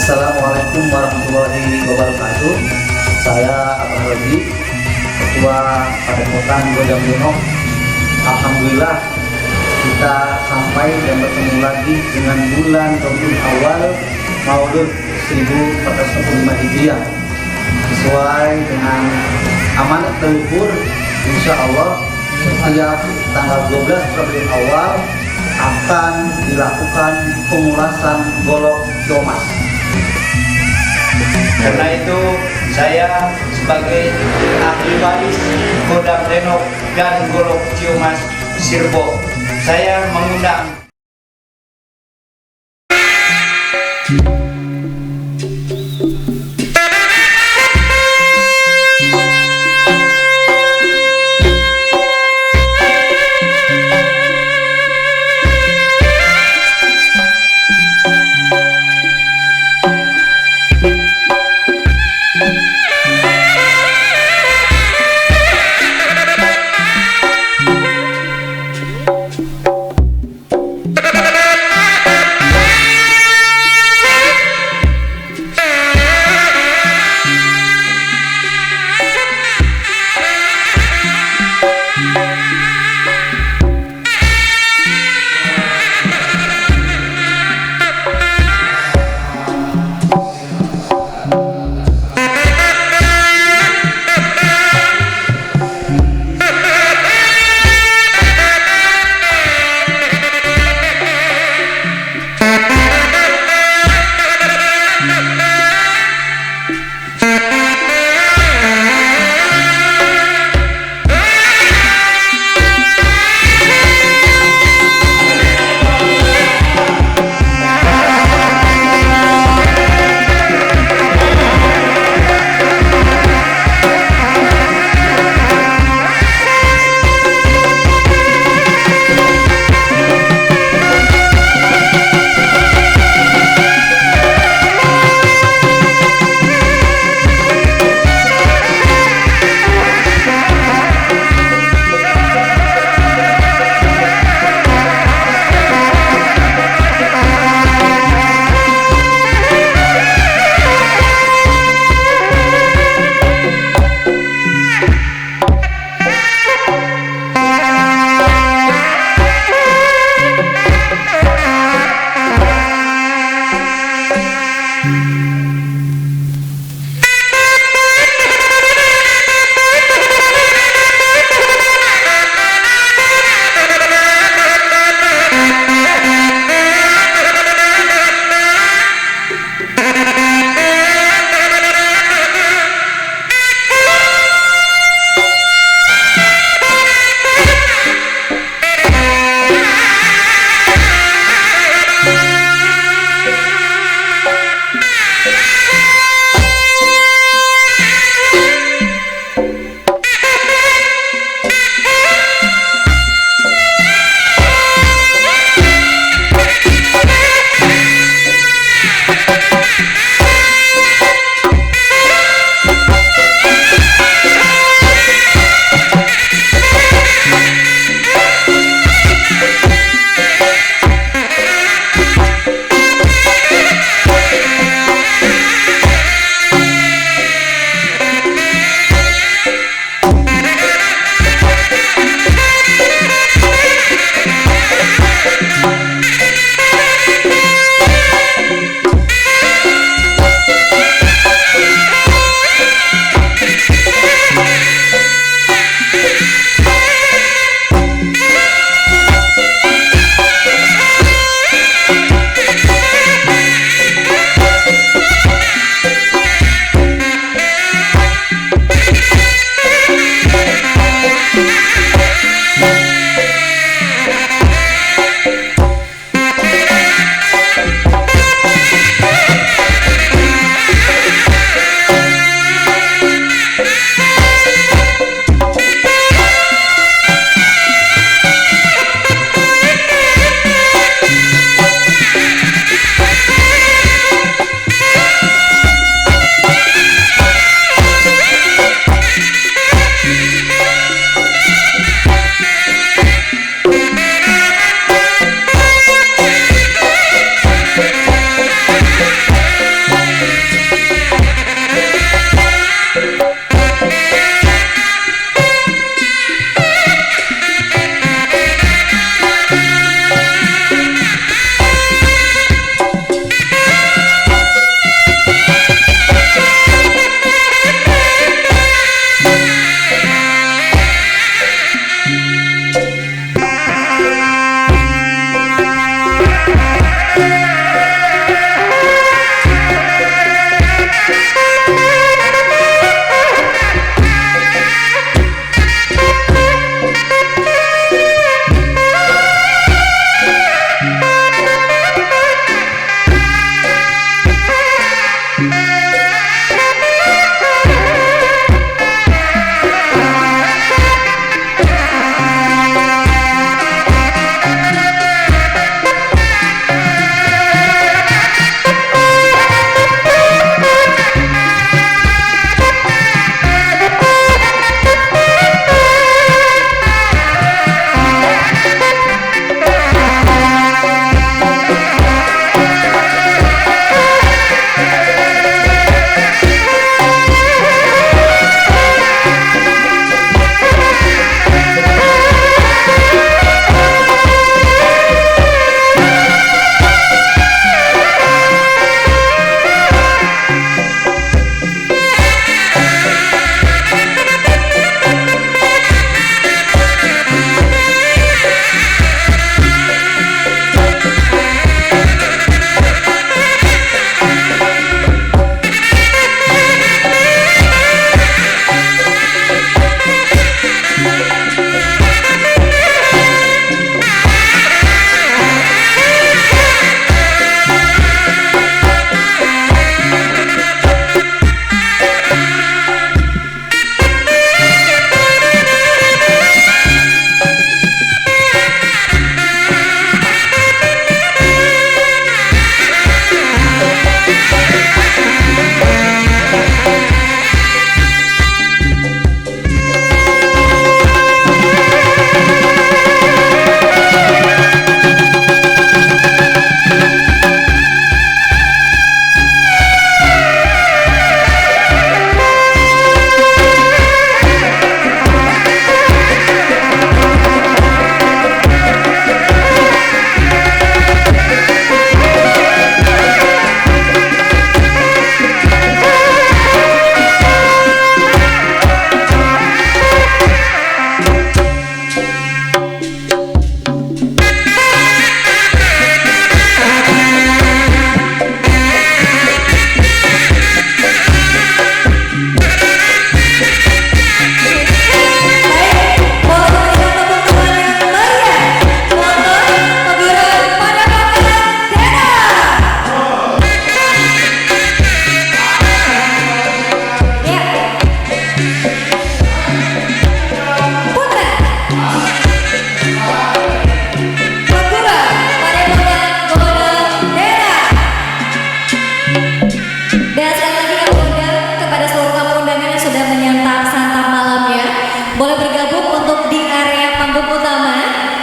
Assalamualaikum warahmatullahi wabarakatuh. Saya Abang Robi, Ketua Padepokan Bojong. Alhamdulillah kita sampai dan bertemu lagi dengan bulan Rabiul Awal Maulud 1445 Hijriah. Sesuai dengan amanat leluhur, insya Allah setiap tanggal 12 Rabiul Awal akan dilakukan pengulasan golok Ciumas. Karena itu saya sebagai ahli waris Kodam Renov dan Golok Ciumas Sirbo, saya mengundang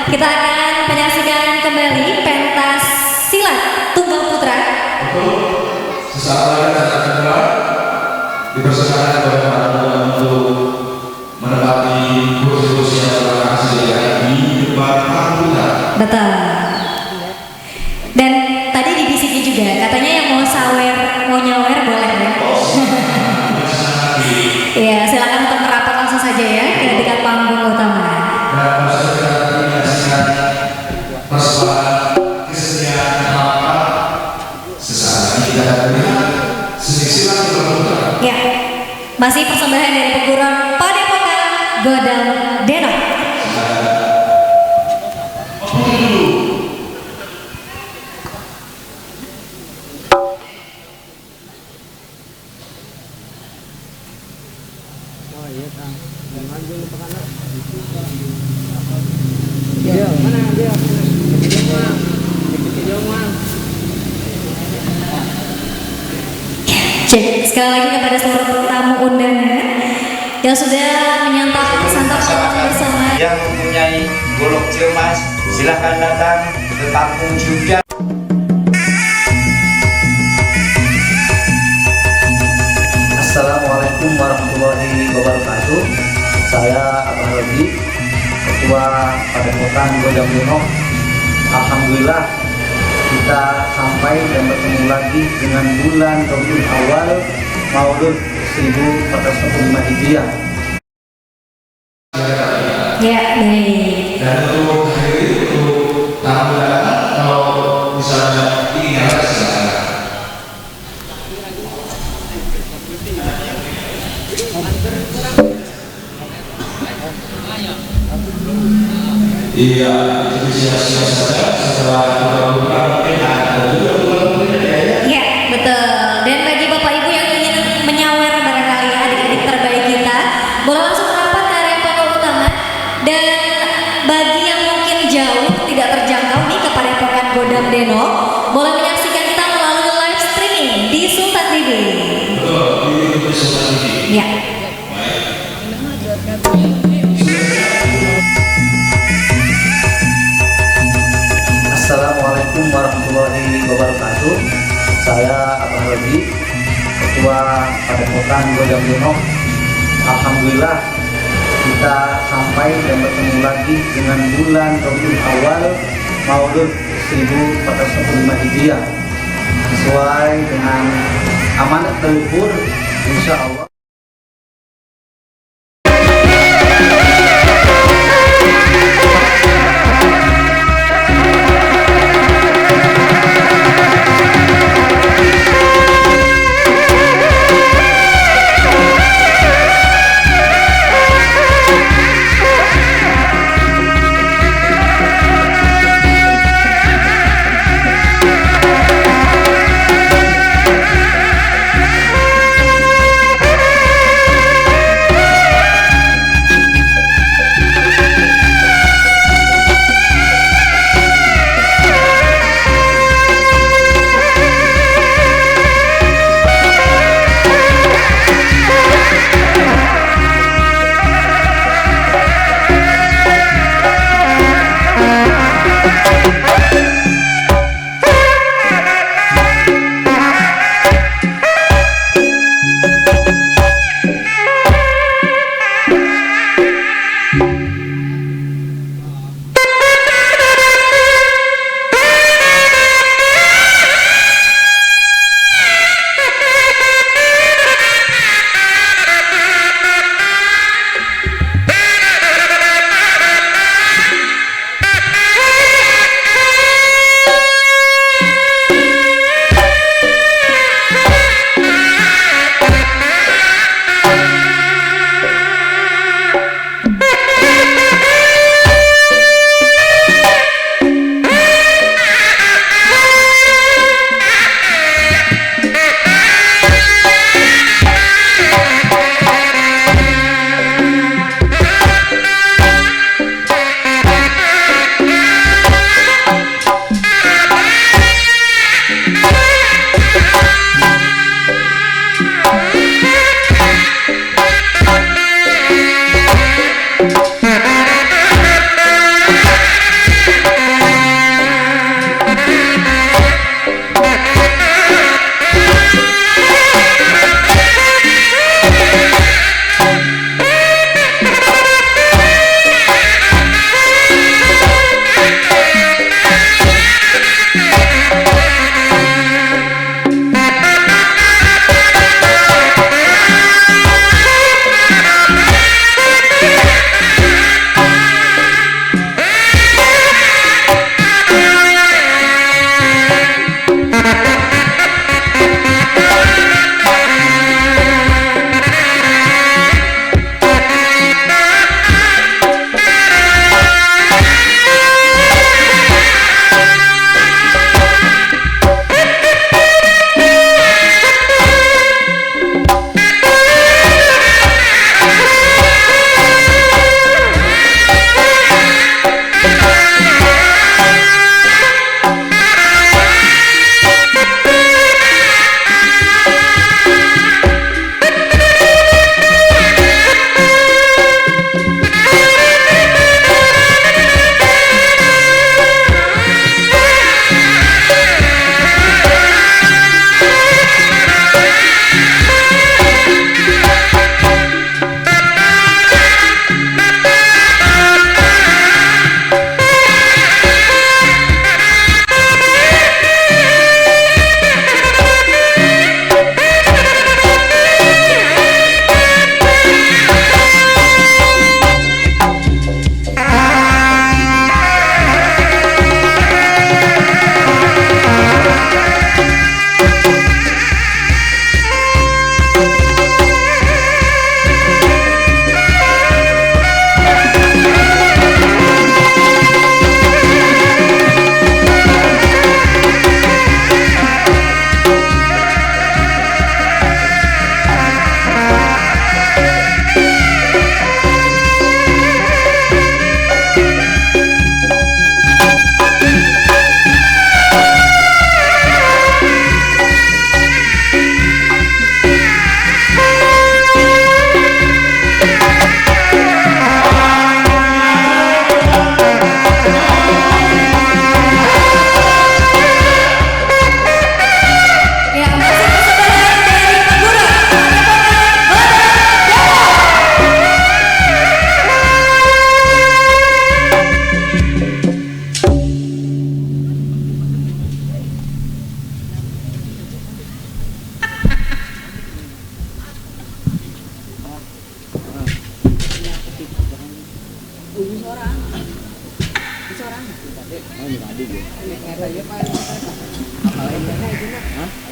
Kita akan menyaksikan kembali pentas silat tunggal putra. Sesaat lagi kita akan mulai. Dipersilakan oleh para tamu untuk menempati kursi-kursi yang telah disediakan di depan panggung. Betul. Dan tadi dibisiki juga, katanya yang mau sawer, mau nyawer boleh ya. Iya, silakan untuk merapat langsung saja ya ke dekat panggung utama. Dan masih kita menyaksikan persoalan kesenian apa sesaat lagi kita akan melihat seni silat tunggal putra. Ya, masih persembahan dari perguruan Padepokan Godam Denok. Cek sekali lagi kepada seluruh tamu undangan yang sudah menyantap santap malam bersama. Yang mempunyai golok ciumas, silahkan datang ke Kampung Ciudan. Assalamualaikum warahmatullahi wabarakatuh. Saya Abang Robi, Ketua Padepokan Godam Denok. Alhamdulillah kita sampai dan bertemu lagi dengan bulan Rabiul Awal Maulud 1445 Hijriah. Ya, baik. Dan untuk hari ini untuk tamu datang kalau misalnya ingin ada silakan. Iya, itu siap-siap saja setelah kita buka mungkin ada juga Ya, betul. Dan bagi Bapak Ibu yang ingin menyawer barangkali adik-adik terbaik kita, boleh langsung merapat ke area panggung utama. Dan bagi yang mungkin jauh tidak terjangkau nih ke Padepokan Godam Denok, boleh menyaksikan kita melalui live streaming di Sultan TV. betul di Sultan TV. Ya. Assalamualaikum warahmatullahi wabarakatuh. Saya Abang Robi, Ketua Padepokan Godam Denok. Alhamdulillah kita sampai dan bertemu lagi dengan bulan Rabiul Awal Maulud 1445 Hijriah sesuai dengan amanat leluhur, insya Allah.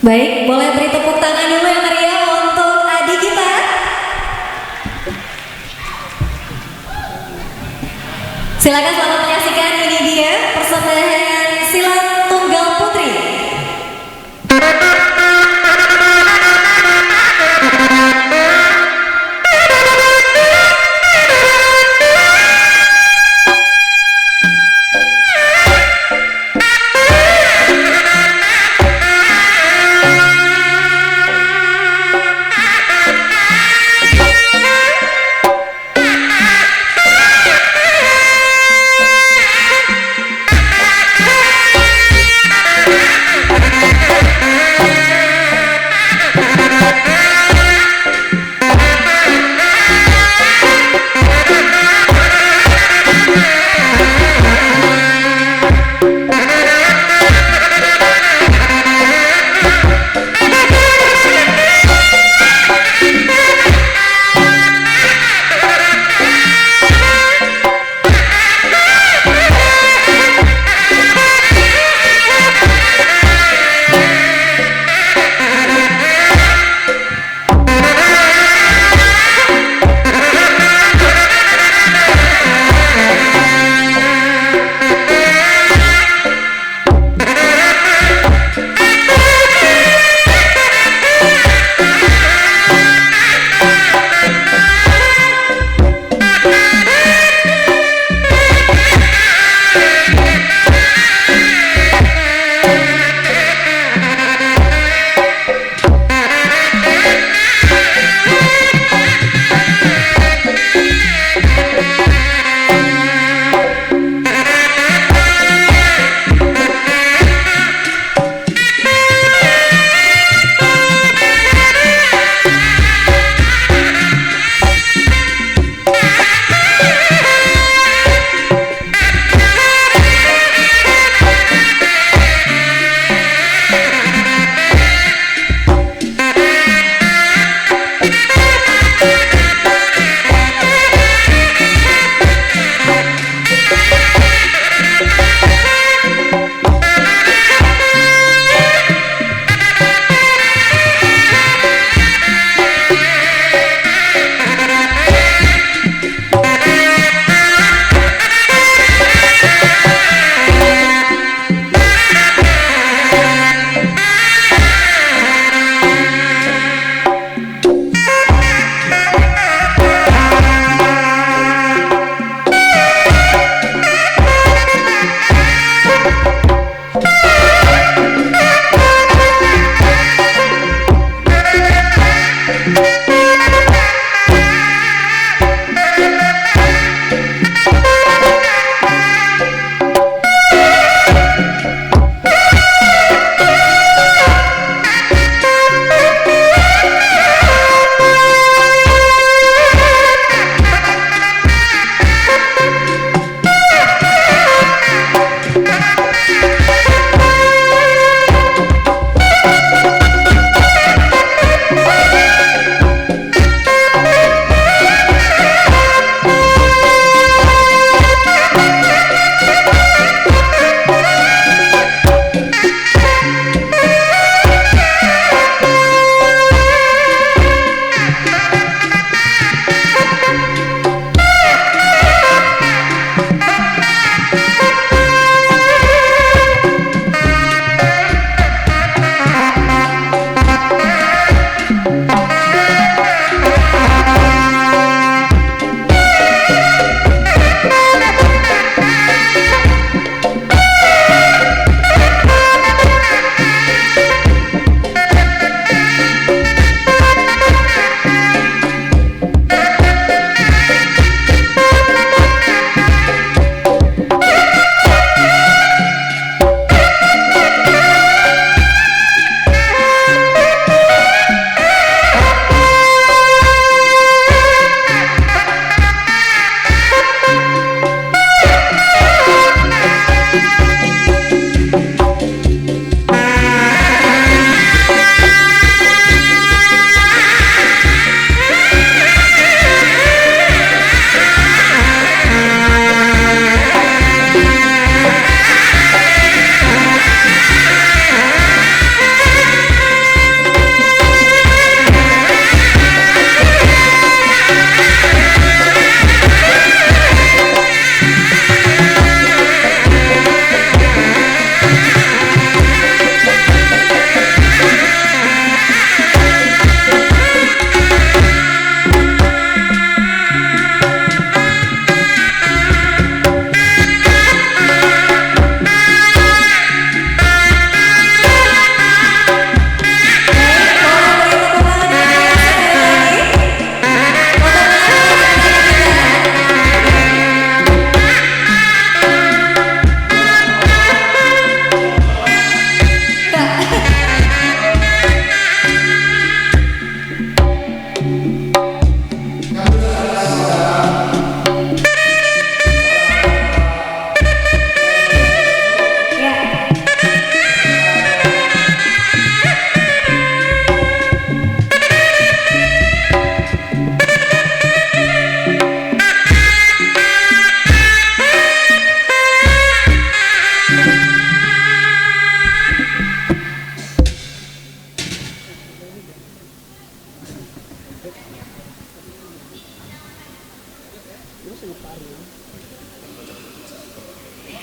Baik, boleh beri tepuk tangan dulu yang meriah untuk adik kita. Silakan selamat menyaksikan, ini dia persembahan silat tunggal putri.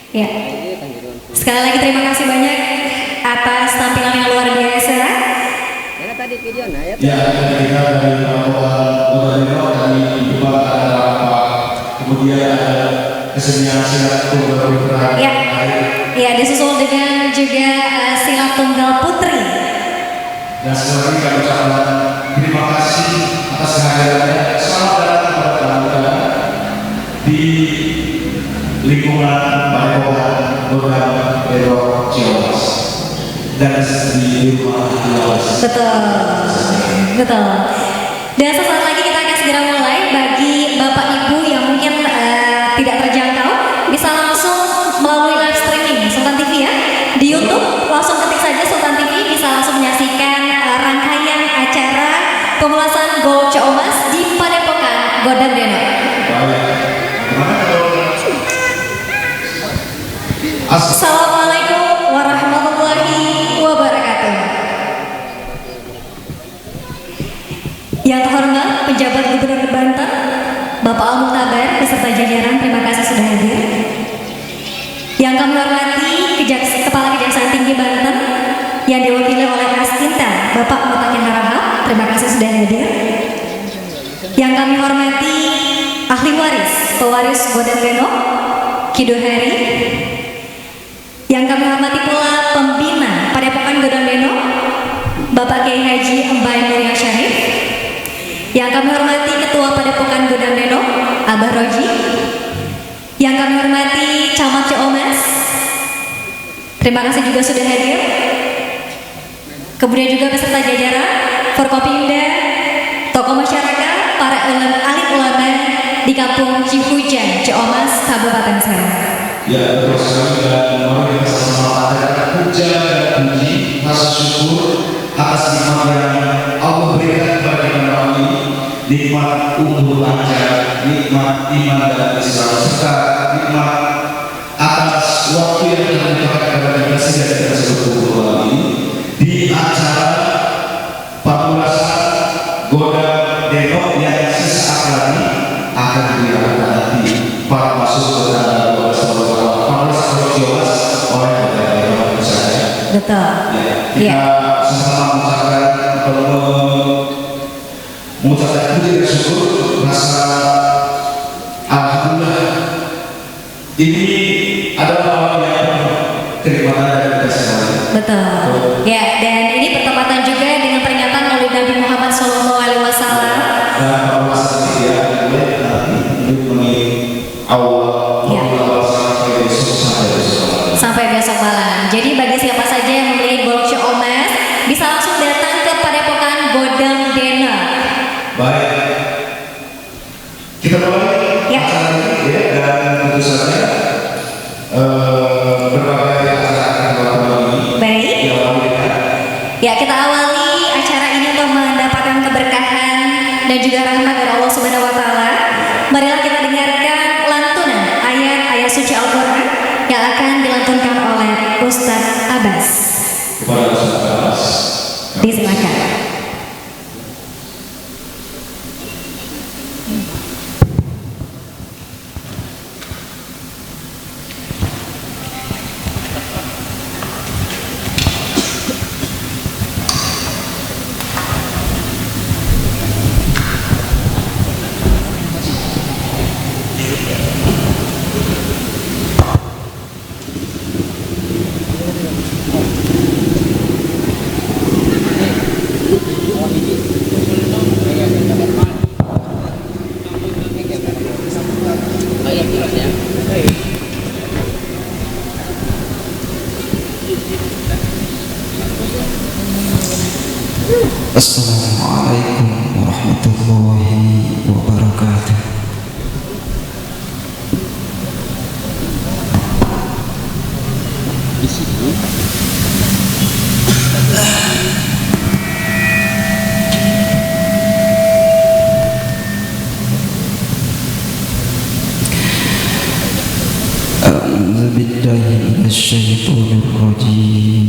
Ya. Sekali lagi terima kasih banyak atas tampilan yang luar biasa. Mana tadi videonya ya? Ya, kita dari Kabupaten Bogor dari Ibu ada apa? Kemudian ada kesenian silat tunggal putra. Ya. Ya, disusul dengan juga silat tunggal putri. Dan sekali lagi kami ucapkan terima kasih atas kehadirannya. Selamat datang kepada tamu-tamu di lingkungan Padepokan Godam Beno Ciawas dan di rumah Ciawas. Betul, betul. Dan sesaat lagi kita akan segera mulai. Bagi Bapak Ibu yang mungkin tidak terjangkau, bisa langsung melalui live streaming Sultan TV ya di YouTube. Langsung ketik saja Sultan TV, bisa langsung menyaksikan rangkaian acara pemulasan Golok Ciomas di Padepokan Godam Beno. Assalamualaikum warahmatullahi wabarakatuh. Yang terhormat pejabat Gubernur Banten, Bapak Al-Mukhtabar beserta jajaran, terima kasih sudah hadir. Yang kami hormati Kepala Kejaksaan Tinggi Banten yang diwakili oleh Astinta Bapak Mutakin Harahap, terima kasih sudah hadir. Yang kami hormati ahli waris pewaris Godam Beno Kido Hari. Yang kami hormati pula pembina Padepokan Godam Beno Bapak Kiai Haji Embai Mulia Syarif. Yang kami hormati Ketua Padepokan Godam Beno Abah Roji. Yang kami hormati Camat Ciomas, terima kasih juga sudah hadir. Kemudian juga beserta jajaran Forkopimda, tokoh masyarakat, para alim ulama di Kampung Cihujan, Ciomas, Kabupaten Serang. Ya, betul sekali. Dan mari kita sama-sama ada puja dan puji rasa syukur atas nikmat yang Allah berikan kepada kita ini, nikmat umur panjang, nikmat iman dan Islam, serta nikmat atas waktu yang telah dipakai kepada generasi dan generasi berkumpul ini di acara pemulasan Godam Beno yang sesaat lagi akan dilakukan nanti para masuk ke dalam Betul. Kita sama-sama mengucapkan puji dan syukur, rasa alhamdulillah. Ini adalah hal yang terima dari kita semua. Betul. Ya, dan ini bertepatan juga dengan peringatan Maulid Nabi Muhammad SAW. Dan pembahasan dia mengenai Allah sampai besok malam. Jadi bagi siapa saja yang memiliki Golok Ciomas bisa langsung datang ke Padepokan Godam Beno. Baik, kita mulai acara ini ya, dan tentu saja berbagai acara ini. Baik. Ya, kita awali acara ini untuk mendapatkan keberkahan dan juga rahmat dari Allah Subhanahu Wa Taala. Marilah kita dengarkan lantunan ayat-ayat suci Al-Quran yang akan dilantunkan oleh Ustaz Abbas. Kepada Ustaz Abbas, disilakan. Assalamualaikum warahmatullahi wabarakatuh. A'udzu billahi minasyaitonir rajim.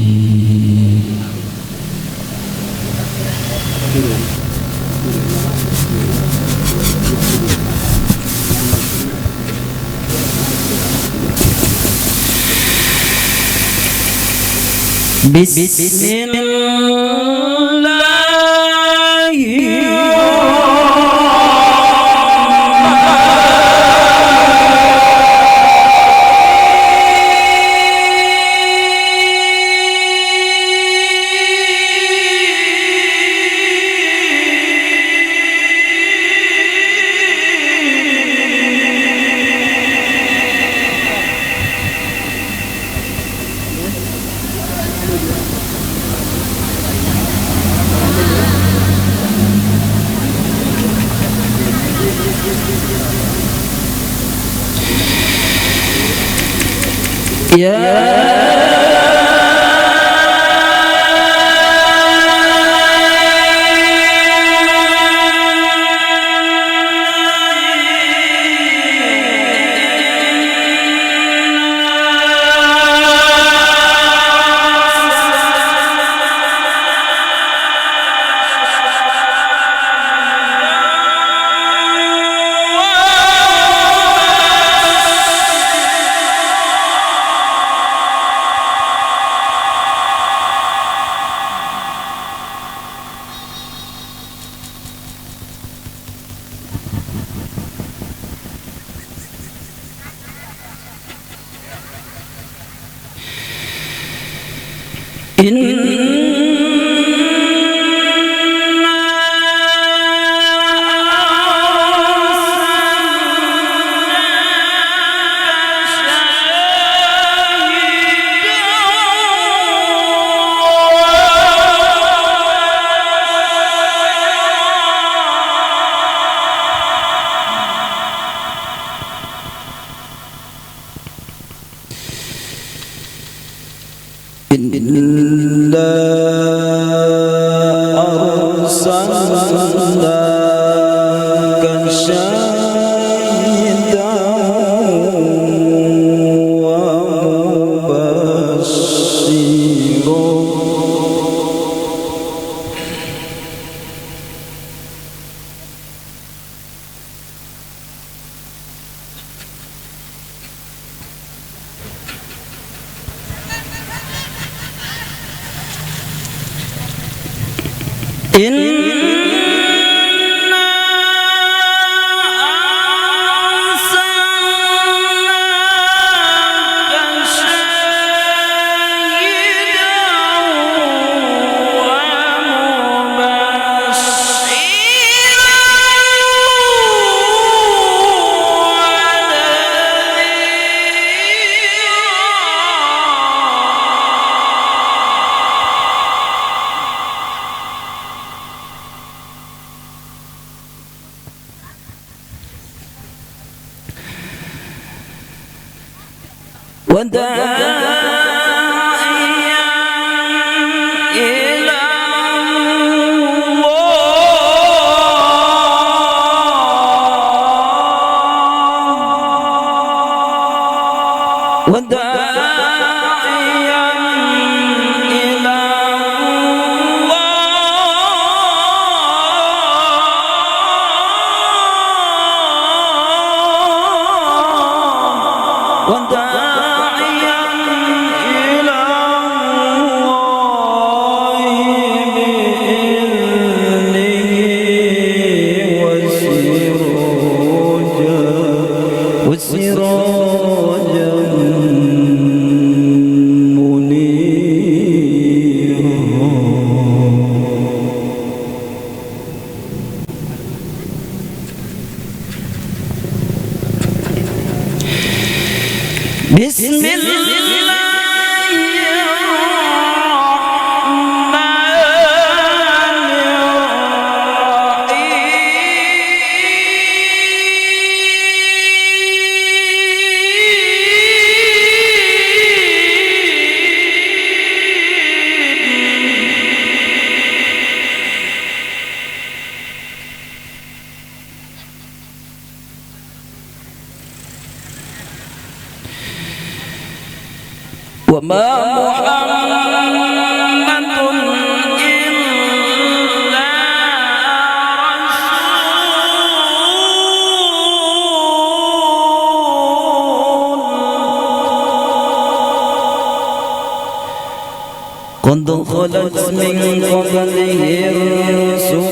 قد خلت من قبله الرسل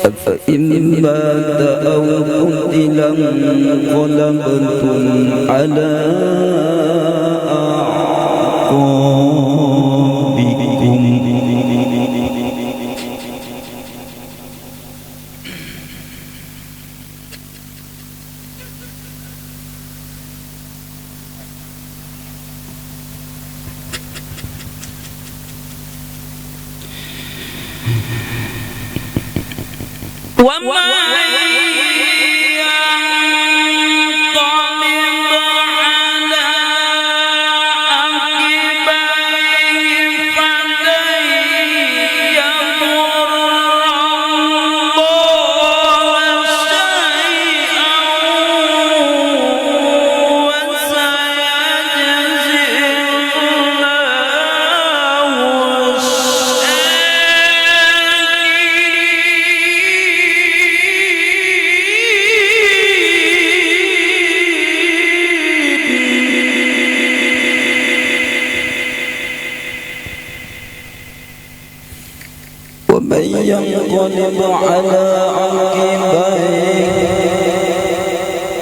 أفإن مات أو قتل انقلبتم على أعقابكم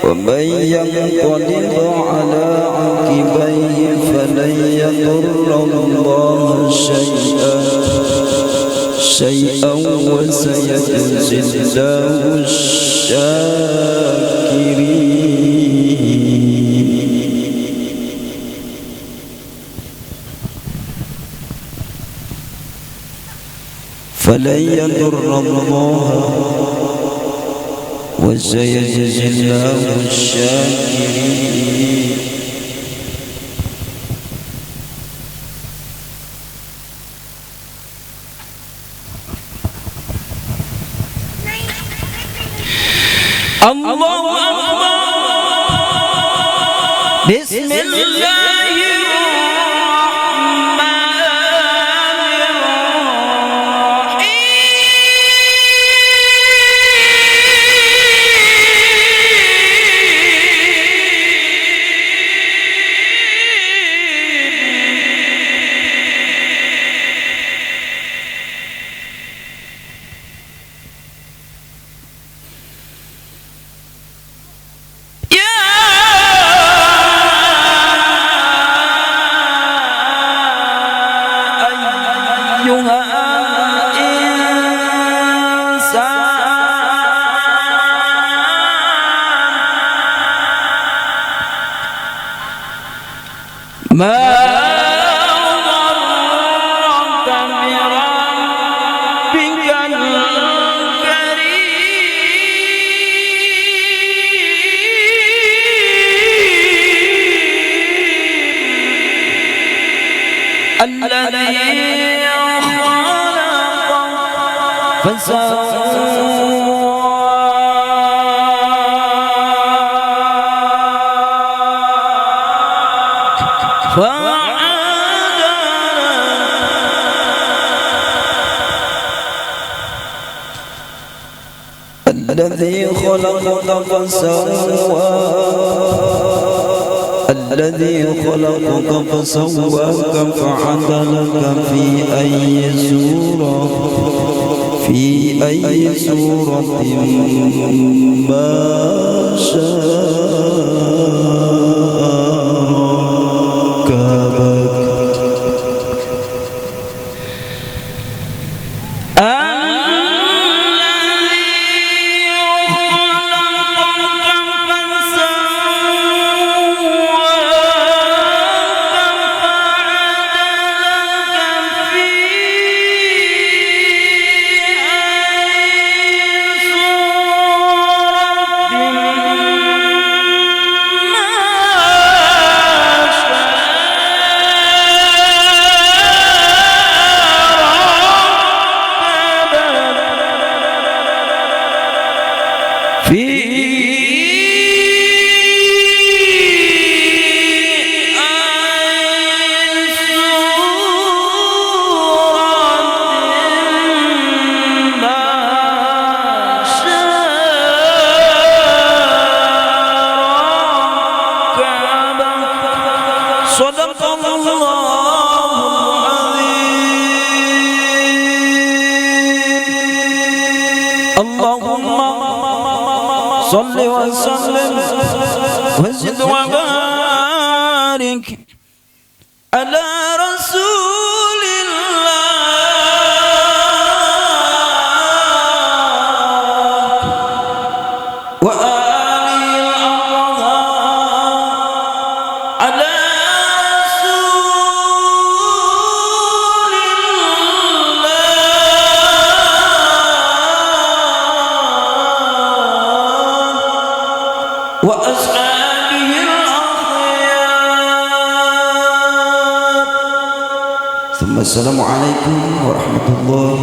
ومن ينقلب على عقبيه فلن يضر الله شيئا وسيجزي الله الشاكرين. فلن يضر الله وسيجزي الله الشاكرين. الله أكبر. بسم الله ما غرك بربك الكريم الذي خلق فسوى الذي خلقك فسوى الذي خلقك فسواك فعدلك في أي سورة ما شاء Sadaqallahu صل وسلم وزد وبارك على رسول الله وآله الأطهار على رسول الله وأصحابه الأخيار ثم السلام عليكم ورحمة الله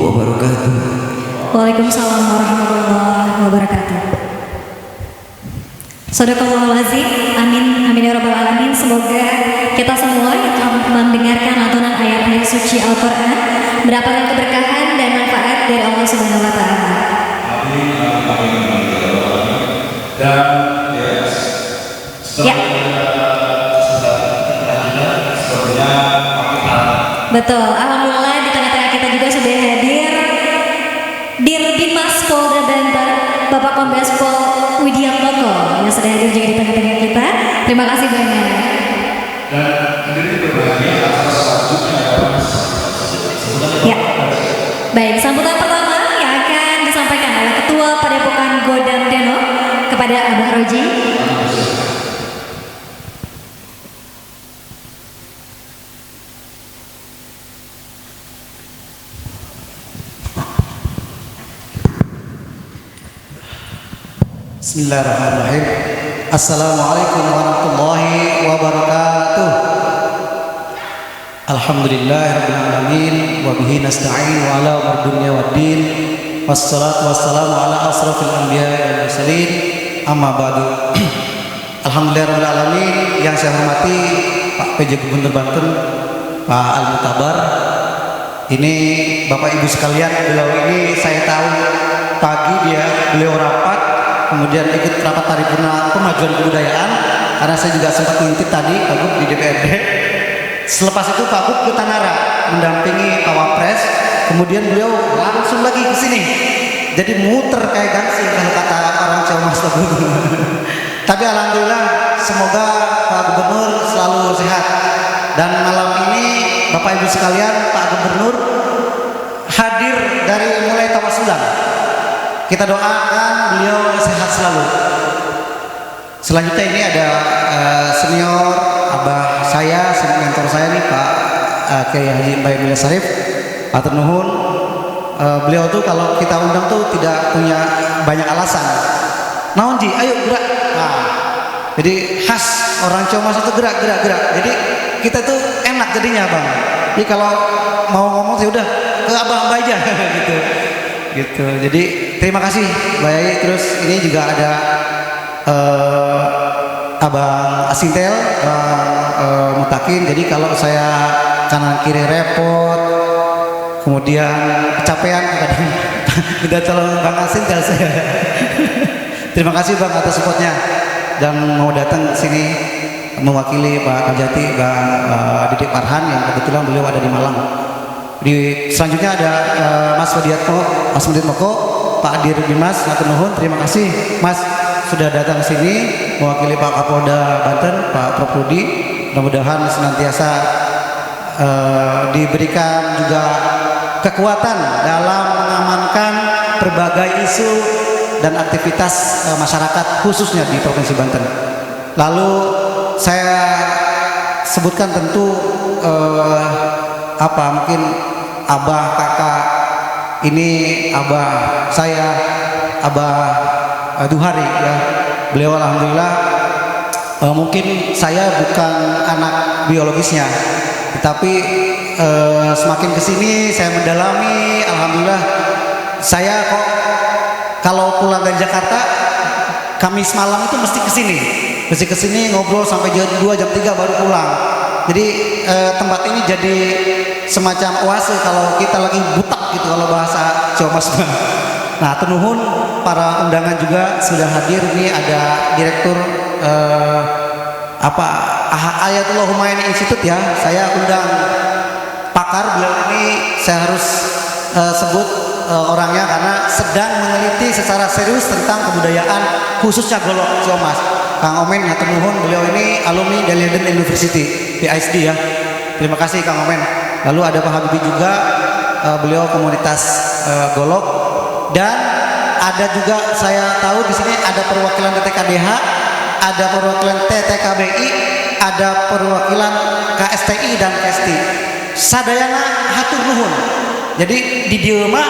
وبركاته. Waalaikumsalam warahmatullahi wabarakatuh. Sadaqallahul azim. Amin amin ya rabbal alamin. Semoga kita semua yang telah mendengarkan lantunan ayat-ayat suci Al-Qur'an mendapatkan keberkahan dan manfaat dari Allah Subhanahu wa taala. Amin. Dan Ya. sepertinya Betul. Alhamdulillah di tengah-tengah kita juga sudah hadir Dirbimas Polda Banten, Bapak Kombes Pol Widiantoko yang sudah hadir juga di tengah-tengah kita. Terima kasih banyak. dan sendiri berbahagia atas selanjutnya Ya. Baik, sambutan pertama yang akan disampaikan oleh Ketua Padepokan Godam Deno kepada Abah Roji. Bismillahirrahmanirrahim. Assalamualaikum warahmatullahi wabarakatuh. Alhamdulillahirabbil alamin wa bihi nasta'in wa ala umur dunya waddin. Wassalatu wassalamu ala asrofil anbiya wal mursalin. Amma ba'du. Alhamdulillahirabbil alamin, yang saya hormati Pak PJ Gubernur Banten, Pak Al-Mutabar. Ini Bapak Ibu sekalian, beliau ini saya tahu pagi beliau rapat, kemudian ikut rapat paripurna pemajuan kebudayaan, karena saya juga sempat ngintip tadi Pak Gub di DPRD. Selepas itu Pak Gub ke Tanara mendampingi Pak Wapres, kemudian beliau langsung lagi ke sini. Jadi muter kayak gansing kalau kata orang Jawa Mas Pak Gub. Tapi alhamdulillah, semoga Pak Gubernur selalu sehat. Dan malam ini Bapak Ibu sekalian, Pak Gubernur hadir dari mulai tawasulan. Kita doakan beliau sehat selalu. Selanjutnya ini ada senior abah saya, mentor saya nih Pak Kiai Haji Mbak Emilia Sarif. Atur nuhun. Beliau tuh kalau kita undang tuh tidak punya banyak alasan. Naon Ji, ayo gerak. Nah, jadi khas orang Ciamas itu gerak. Jadi kita tuh enak jadinya Bang. Jadi kalau mau ngomong ya udah ke abah-abah aja gitu. Jadi terima kasih baik. Terus ini juga ada Abang Asintel, Bang Mutakin. Jadi kalau saya kanan kiri repot, kemudian kecapean kadang minta tolong Bang Asintel saya. Terima kasih Bang atas supportnya dan mau datang sini mewakili Pak Kajati, Bang Didik Farhan yang kebetulan beliau ada di Malang. Selanjutnya ada Mas Widiatmoko, Pak Dir Bimas, matur nuhun, terima kasih Mas sudah datang sini mewakili Pak Kapolda Banten, Pak Prof Rudi. Mudah-mudahan senantiasa diberikan juga kekuatan dalam mengamankan berbagai isu dan aktivitas masyarakat khususnya di Provinsi Banten. Lalu saya sebutkan tentu mungkin abah kakak ini abah saya, abah Duhari ya. Beliau alhamdulillah mungkin saya bukan anak biologisnya, tetapi semakin kesini saya mendalami, alhamdulillah saya kok kalau pulang dari Jakarta Kamis malam itu mesti kesini ngobrol sampai jam 2 jam 3 baru pulang. Jadi tempat ini jadi semacam oase kalau kita lagi butak gitu kalau bahasa Jawa Mas. Nah, nuhun para undangan juga sudah hadir. Ini ada Direktur Ayatullah Humayni Institute ya. Saya undang pakar, beliau ini saya harus sebut orangnya karena sedang meneliti secara serius tentang kebudayaan khususnya golok Ciamas. Kang Omen hatur nuhun, beliau ini alumni dari Leiden University PhD ya. Terima kasih Kang Omen. Lalu ada Pak Habibie juga, beliau komunitas golok, dan ada juga saya tahu di sini ada perwakilan TTKDH, ada perwakilan TTKBI, ada perwakilan KSTI dan KSTI. Sadayana hatur nuhun. Jadi di dieu mah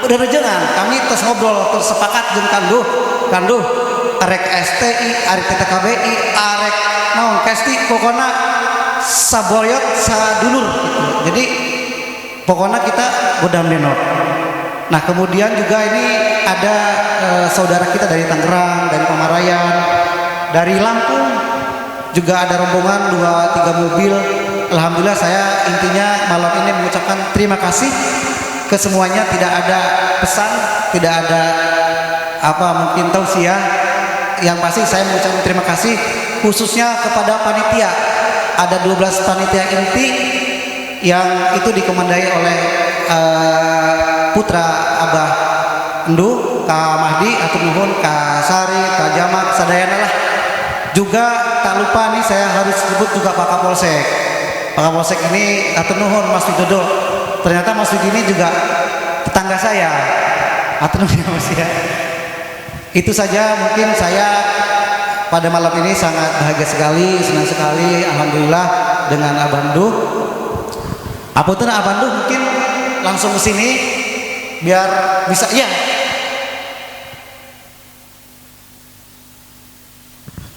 berejengan kami tos ngobrol tersepakat jeung kanduh arek STI, arek TTKBI, arek naon KSTI, pokoknya saboyot sadulur gitu. Jadi pokoknya kita godam denok. Nah kemudian juga ini ada saudara kita dari Tangerang, dari Pamarayan, dari Lampung juga ada rombongan 2-3 mobil. Alhamdulillah saya intinya malam ini mengucapkan terima kasih ke semuanya. Tidak ada pesan, tidak ada apa mungkin tausiah. Yang pasti saya mengucapkan terima kasih khususnya kepada panitia. Ada 12 panitia inti yang itu dikomandai oleh putra Abah Endu, Kak Mahdi, atur nuhun, Kak Sari, Kak Jamak, sadayana lah. Juga tak lupa nih saya harus sebut juga Pak Kapolsek. Pak Kapolsek ini atur nuhun Mas Widodo. Ternyata Mas Widodo ini juga tetangga saya. Atur nuhun Mas ya. Itu saja mungkin saya pada malam ini sangat bahagia sekali, senang sekali, alhamdulillah dengan Abandu. Apunten Abandu mungkin langsung ke sini biar bisa ya.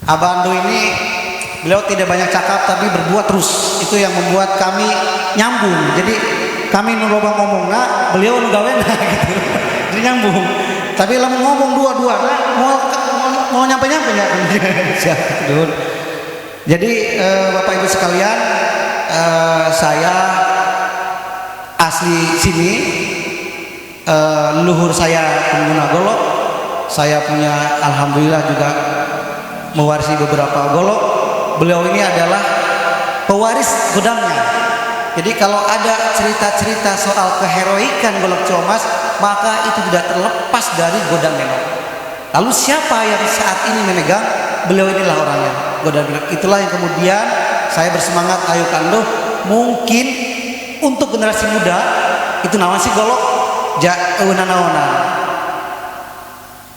Abandu ini beliau tidak banyak cakap tapi berbuat terus. Itu yang membuat kami nyambung. Jadi kami nuloba ngomongna, beliau nu gawena gitu. Jadi nyambung. Tapi lah ngomong dua-dua mau nyampe-nyampe ya. Jadi Bapak Ibu sekalian, saya asli sini, leluhur saya pengguna golok. Saya punya alhamdulillah juga mewarisi beberapa golok. Beliau ini adalah pewaris godamnya. Jadi kalau ada cerita-cerita soal keheroikan golok Ciamas, maka itu tidak terlepas dari godam denok. Lalu siapa yang saat ini memegang? Beliau inilah orangnya, godam denok. Itulah yang kemudian saya bersemangat, ayo kanduh, mungkin untuk generasi muda itu nawan si golok naonan.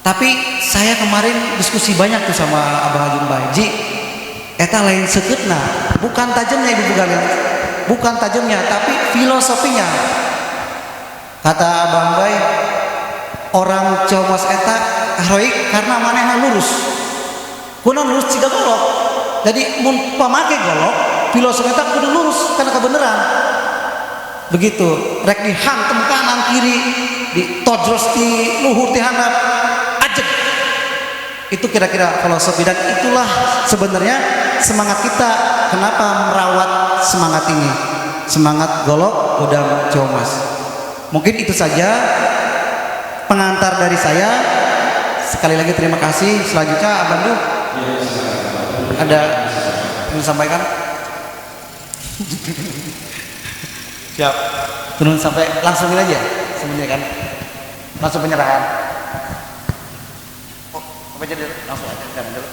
Tapi saya kemarin diskusi banyak tuh sama Abah Haji Baji. Eta lain seketna, bukan tajamnya Ibu Bugalin, bukan tajamnya, tapi filosofinya. Kata Abang Bay, orang Ciamas eta heroik karena manehna lurus. Kuna lurus ciga golok. Jadi mun pamake golok, filosofi eta kudu lurus karena kebenaran. Begitu, rek dihantem kanan kiri, ditojros di luhur ti handap, ajeg. Itu kira-kira filosofi, dan itulah sebenarnya semangat kita. Kenapa merawat semangat ini? Semangat golok godam Ciamas. Mungkin itu saja pengantar dari saya. Sekali lagi terima kasih. Selanjutnya Abang Du ada yang sampaikan. Siap. Turun sampai langsungin aja sebenarnya kan. Langsung penyerahan. Oh, apa jadi langsung aja kan dulu.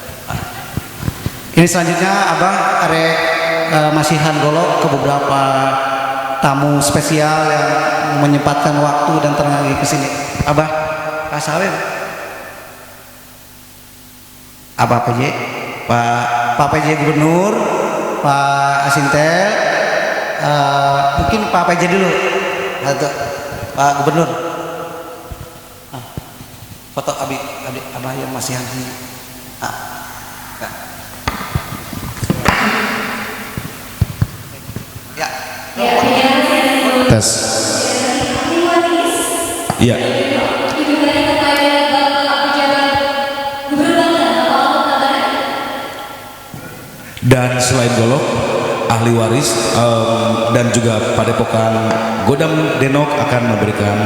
Ini selanjutnya Abang arek masihan golok ke beberapa tamu spesial yang menyempatkan waktu dan tenaga ke sini. Abah Kasawin, Abah PJ, Pak PJ Gubernur, Pak Asintel, mungkin Pak PJ dulu, atau Pak Gubernur. Foto Abah yang masihan sini. Ya. Tes. Iya. Dan selain golok, ahli waris dan juga padepokan Godam Denok akan memberikan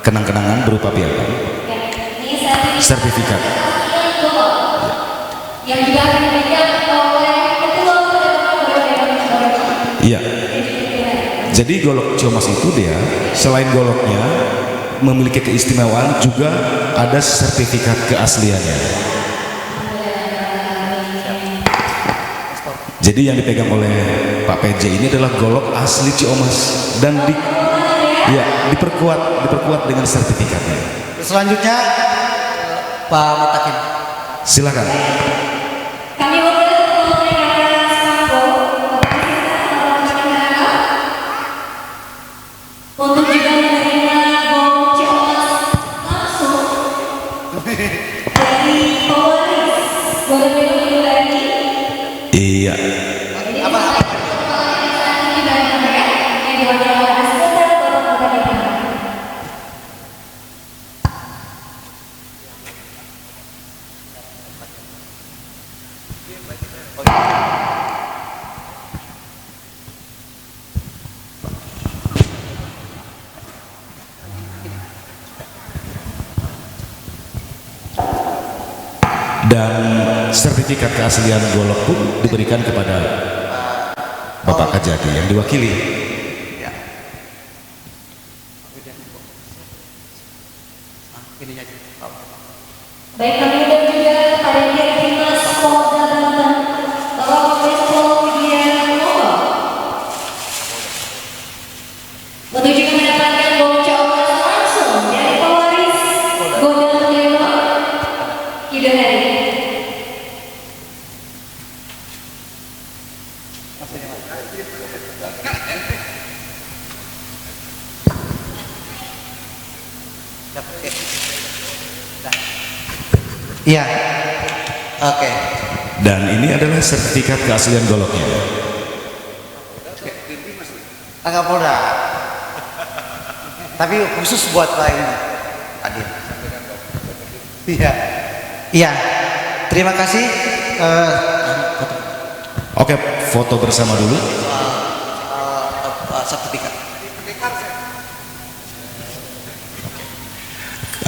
kenang-kenangan berupa piagam, sertifikat. Yang juga akan diberikan oleh ketua Iya. Jadi golok Ciamas itu dia selain goloknya memiliki keistimewaan, juga ada sertifikat keasliannya. Jadi yang dipegang oleh Pak PJ ini adalah golok asli Ciomas dan diperkuat dengan sertifikatnya. Selanjutnya Pak Mutakin. Silakan. Kami mendengarkan sampo untuk juga menerima golok Ciomas langsung dari pewaris golok itu lagi. Iya. Dan sertifikat keaslian golok pun diberikan kepada Bapak Kajati yang diwakili. Baik, kami undang juga kepada Dirtimas Polda Banten, Bapak Kombes Pol Widianto, untuk juga mendapatkan golok Ciomas langsung dari pewaris Gondang Dewa Kidahari. Iya. Oke. Dan ini adalah sertifikat keaslian goloknya. Agak Polda. Tapi khusus buat Pak ini. Hadir. Iya. Iya. Terima kasih. Oke, foto bersama dulu. Sertifikat.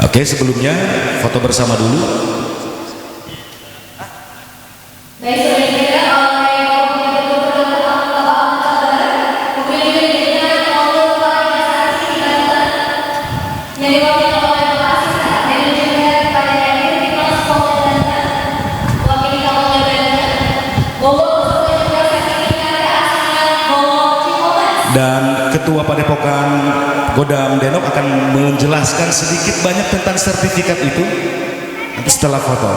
Oke, sebelumnya foto bersama dulu. Baik, selanjutnya oleh kemudian juga diberikan oleh Pak Yasasi Banten yang diwakili oleh Bapak Asista, dan juga kepada Dirtimas Polda Banten wakili Kapolda Banten, golok beserta juga sertifikat keaslian golok Ciomas. Dan Ketua Padepokan Godam Denok akan menjelaskan sedikit banyak tentang sertifikat itu nanti setelah foto.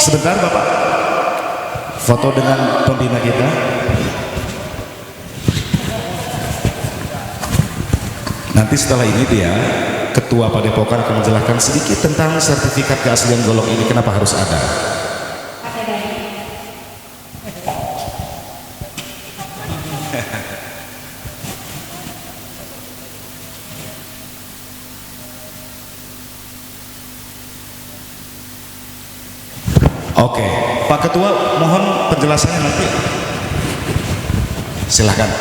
Sebentar Bapak, foto dengan pembina kita. Nanti setelah ini dia, Ketua Padepokan akan menjelaskan sedikit tentang sertifikat keaslian golok ini, kenapa harus ada. Oke, Pak Ketua, mohon penjelasannya nanti. Silahkan.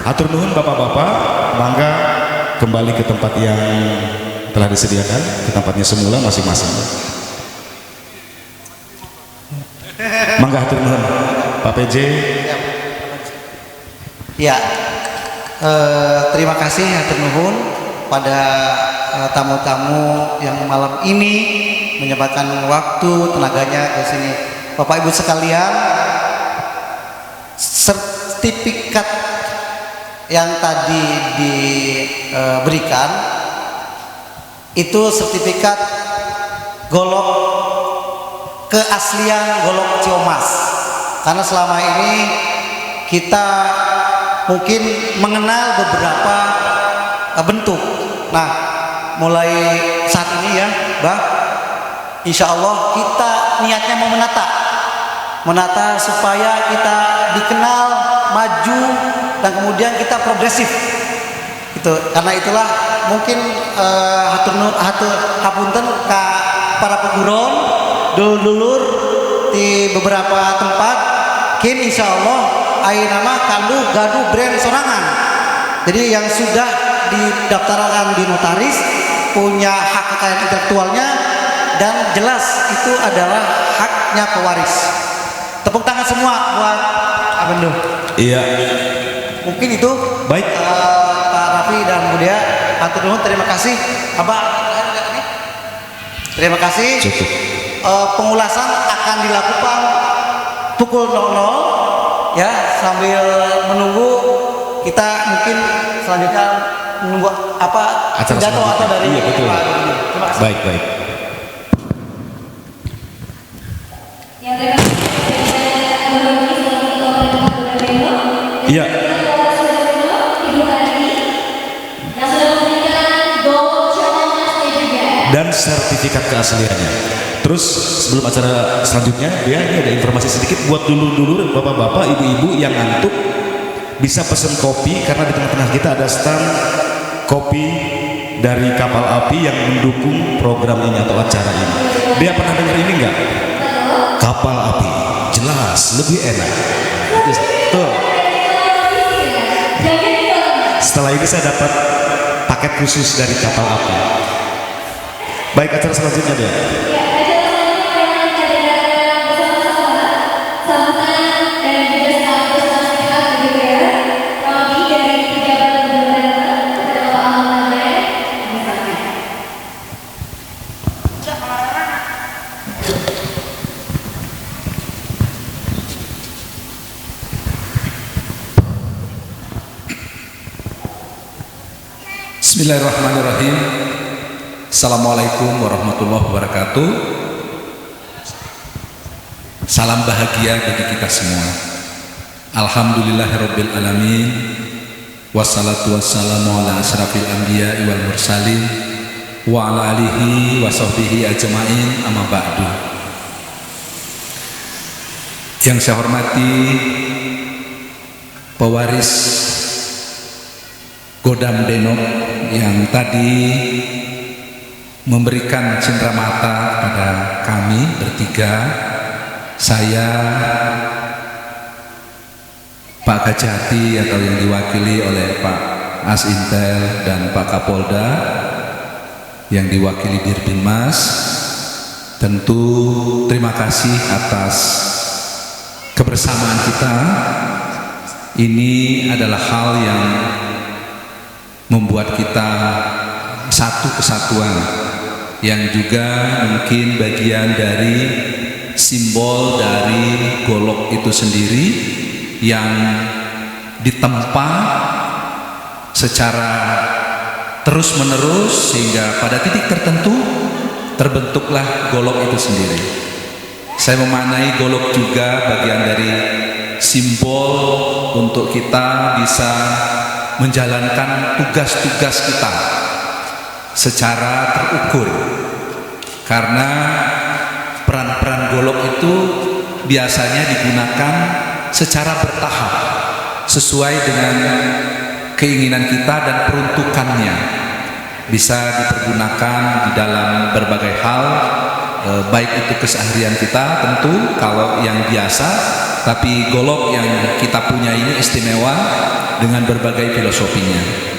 Atur nuhun Bapak-bapak, mangga kembali ke tempat yang telah disediakan, ke tempatnya semula masing-masing. Mangga atur nuhun, Pak PJ. Ya, terima kasih atur nuhun pada tamu-tamu yang malam ini menyempatkan waktu tenaganya ke sini. Bapak Ibu sekalian, sertifikat yang tadi diberikan itu sertifikat golok keaslian golok Ciomas, karena selama ini kita mungkin mengenal beberapa bentuk. Nah, mulai saat ini ya, Bang, insya Allah kita niatnya mau menata supaya kita dikenal, maju, dan kemudian kita progresif. Itu karena itulah mungkin hapunten ka para peguron dulur di beberapa tempat, kin insya Allah ayeuna mah kandu gaduh brand sorangan. Jadi yang sudah didaftarkan di notaris punya hak kekayaan intelektualnya, dan jelas itu adalah haknya pewaris. Tepuk tangan semua buat Bendung. Iya. Mungkin itu Baik. Pak Raffi dan Budia, atur nuhun, terima kasih. Abah, terima kasih. Cukup. Pengulasan akan dilakukan pukul 00 ya, sambil menunggu kita mungkin selanjutnya menunggu apa Acara pidato atau selanjutnya. dari Iya, betul. Pak Gubernur. Terima kasih. Baik. Ya, terima kasih. Iya. Dan sertifikat keasliannya. Terus sebelum acara selanjutnya, dia ini ada informasi sedikit buat dulur-dulur, bapak-bapak, ibu-ibu yang ngantuk bisa pesen kopi karena di tengah-tengah kita ada stand kopi dari kapal api yang mendukung program ini atau acara ini. Dia pernah dengar ini enggak? Kapal api, jelas lebih enak. Tuh. Setelah ini saya dapat paket khusus dari kapal api. Baik, acara selanjutnya dia. Bismillahirrahmanirrahim. Assalamualaikum warahmatullahi wabarakatuh. Salam bahagia bagi kita semua. Alhamdulillahirabbil alamin. Wassalatu wassalamu ala asrafil anbiya'i wal mursalin wa ala alihi wa sahbihi ajma'in, amma ba'du. Yang saya hormati pewaris Godam Denok yang tadi memberikan cenderamata pada kami bertiga, saya, Pak Kajati atau yang diwakili oleh Pak Asintel dan Pak Kapolda yang diwakili Dirbinmas. Tentu terima kasih atas kebersamaan kita. Ini adalah hal yang membuat kita satu kesatuan, yang juga mungkin bagian dari simbol dari golok itu sendiri yang ditempa secara terus menerus sehingga pada titik tertentu terbentuklah golok itu sendiri. Saya memaknai golok juga bagian dari simbol untuk kita bisa menjalankan tugas-tugas kita secara terukur, karena peran-peran golok itu biasanya digunakan secara bertahap sesuai dengan keinginan kita dan peruntukannya. Bisa dipergunakan di dalam berbagai hal, baik itu keseharian kita tentu kalau yang biasa, tapi golok yang kita punya ini istimewa dengan berbagai filosofinya.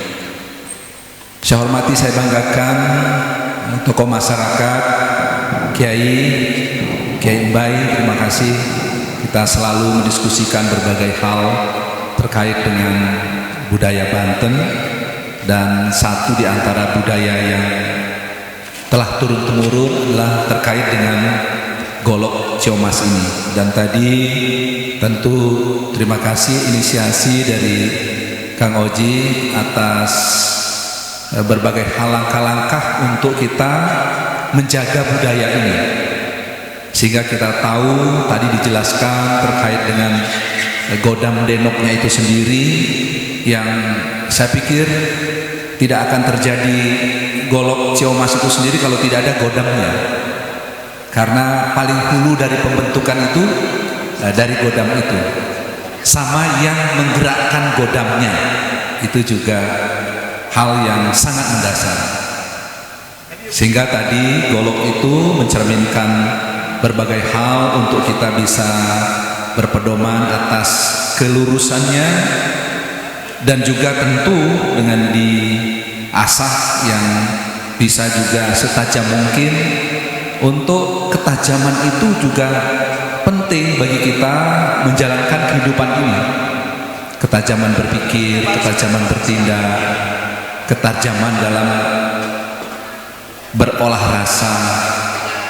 Saya hormati, saya banggakan tokoh masyarakat, Kiai Mbai, terima kasih. Kita selalu mendiskusikan berbagai hal terkait dengan budaya Banten, dan satu di antara budaya yang telah turun-temurun adalah terkait dengan golok Ciomas ini. Dan tadi tentu terima kasih inisiasi dari Kang Oji atas berbagai langkah-langkah untuk kita menjaga budaya ini, sehingga kita tahu tadi dijelaskan terkait dengan Godam Denoknya itu sendiri, yang saya pikir tidak akan terjadi golok Ciomas itu sendiri kalau tidak ada godamnya, karena paling hulu dari pembentukan itu dari godam itu, sama yang menggerakkan godamnya itu juga hal yang sangat mendasar. Sehingga tadi golok itu mencerminkan berbagai hal untuk kita bisa berpedoman atas kelurusannya, dan juga tentu dengan diasah yang bisa juga setajam mungkin. Untuk ketajaman itu juga penting penting bagi kita menjalankan kehidupan ini. Ketajaman berpikir, ketajaman bertindak, ketajaman dalam berolah rasa,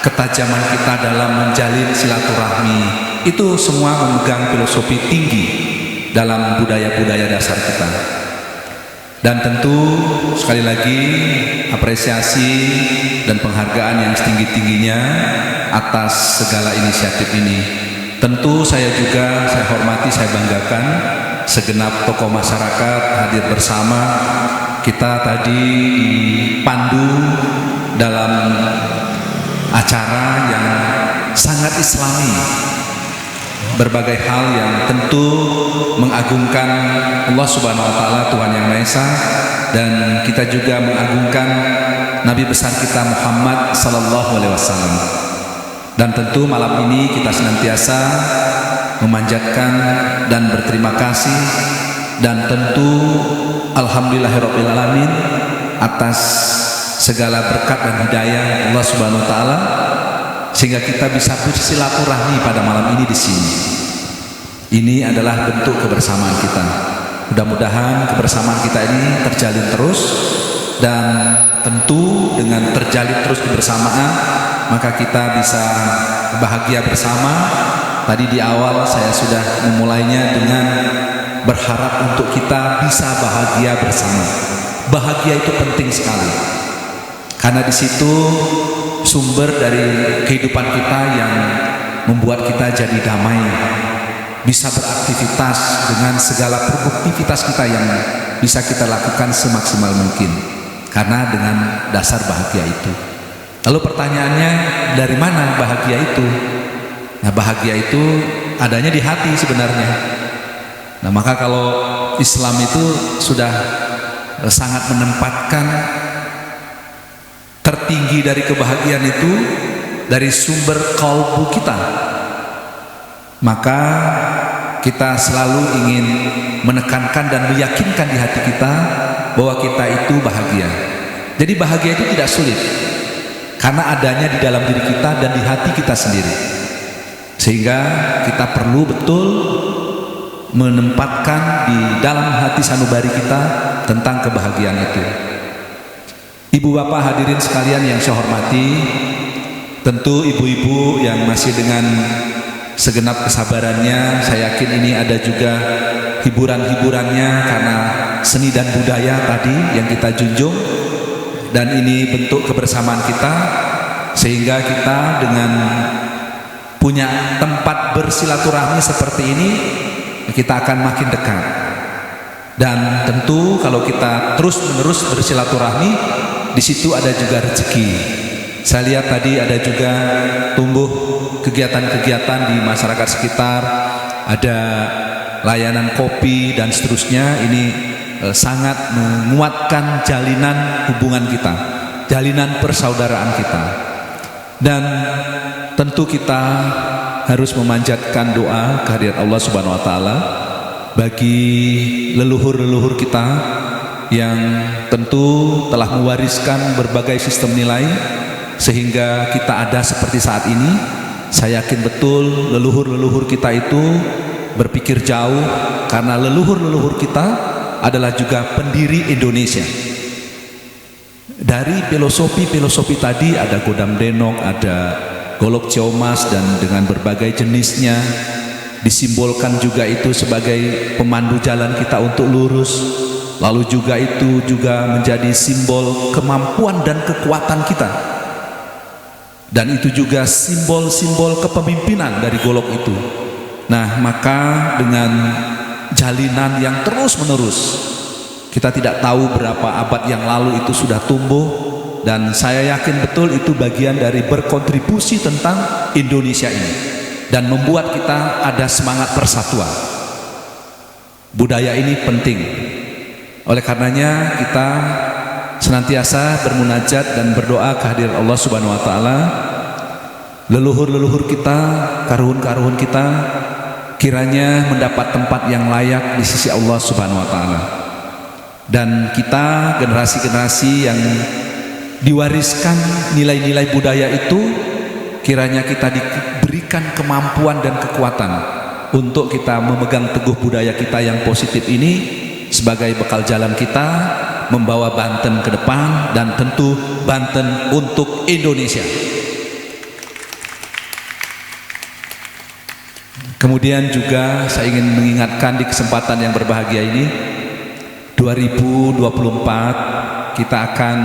ketajaman kita dalam menjalin silaturahmi, itu semua memegang filosofi tinggi dalam budaya-budaya dasar kita. Dan tentu sekali lagi apresiasi dan penghargaan yang setinggi-tingginya atas segala inisiatif ini. Tentu saya hormati, saya banggakan segenap tokoh masyarakat hadir bersama kita tadi dipandu dalam acara yang sangat islami, berbagai hal yang tentu mengagungkan Allah Subhanahu wa taala, Tuhan yang Maha Esa, dan kita juga mengagungkan Nabi besar kita Muhammad sallallahu alaihi wasallam. Dan tentu malam ini kita senantiasa memanjatkan dan berterima kasih dan tentu alhamdulillahirabbil alamin atas segala berkat dan hidayah Allah Subhanahu wa taala sehingga kita bisa bersilaturahmi pada malam ini di sini. Ini adalah bentuk kebersamaan kita. Mudah-mudahan kebersamaan kita ini terjalin terus, dan tentu dengan terjalin terus kebersamaan maka kita bisa bahagia bersama. Tadi di awal saya sudah memulainya dengan berharap untuk kita bisa bahagia bersama. Bahagia itu penting sekali, karena di situ sumber dari kehidupan kita yang membuat kita jadi damai, bisa beraktivitas dengan segala produktivitas kita yang bisa kita lakukan semaksimal mungkin, karena dengan dasar bahagia itu. Lalu pertanyaannya, dari mana bahagia itu? Nah, bahagia itu adanya di hati sebenarnya. Nah, maka kalau Islam itu sudah sangat menempatkan tertinggi dari kebahagiaan itu dari sumber kalbu kita, maka kita selalu ingin menekankan dan meyakinkan di hati kita bahwa kita itu bahagia. Jadi bahagia itu tidak sulit, karena adanya di dalam diri kita dan di hati kita sendiri. Sehingga kita perlu betul menempatkan di dalam hati sanubari kita tentang kebahagiaan itu. Ibu bapak hadirin sekalian yang saya hormati, tentu ibu-ibu yang masih dengan segenap kesabarannya, saya yakin ini ada juga hiburan-hiburannya karena seni dan budaya tadi yang kita junjung, dan ini bentuk kebersamaan kita sehingga kita dengan punya tempat bersilaturahmi seperti ini kita akan makin dekat. Dan tentu kalau kita terus-menerus bersilaturahmi, di situ ada juga rezeki. Saya lihat tadi ada juga tumbuh kegiatan-kegiatan di masyarakat sekitar, ada layanan kopi dan seterusnya. Ini sangat menguatkan jalinan hubungan kita, jalinan persaudaraan kita. Dan tentu kita harus memanjatkan doa kehadirat Allah Subhanahu wa taala bagi leluhur-leluhur kita yang tentu telah mewariskan berbagai sistem nilai sehingga kita ada seperti saat ini. Saya yakin betul leluhur-leluhur kita itu berpikir jauh, karena leluhur-leluhur kita adalah juga pendiri Indonesia. Dari filosofi-filosofi tadi ada Godam Denok, ada Golok Ciomas, dan dengan berbagai jenisnya disimbolkan juga itu sebagai pemandu jalan kita untuk lurus. Lalu juga itu juga menjadi simbol kemampuan dan kekuatan kita, dan itu juga simbol-simbol kepemimpinan dari golok itu. Nah, maka dengan jalinan yang terus-menerus, kita tidak tahu berapa abad yang lalu itu sudah tumbuh, dan saya yakin betul itu bagian dari berkontribusi tentang Indonesia ini dan membuat kita ada semangat persatuan. Budaya ini penting. Oleh karenanya kita senantiasa bermunajat dan berdoa kehadirat Allah Subhanahu wa taala. Leluhur-leluhur kita, karuhun-karuhun kita kiranya mendapat tempat yang layak di sisi Allah Subhanahu wa taala. Dan kita generasi-generasi yang diwariskan nilai-nilai budaya itu, kiranya kita diberi diberikan kemampuan dan kekuatan untuk kita memegang teguh budaya kita yang positif ini sebagai bekal jalan kita membawa Banten ke depan, dan tentu Banten untuk Indonesia. Kemudian juga saya ingin mengingatkan di kesempatan yang berbahagia ini, 2024 kita akan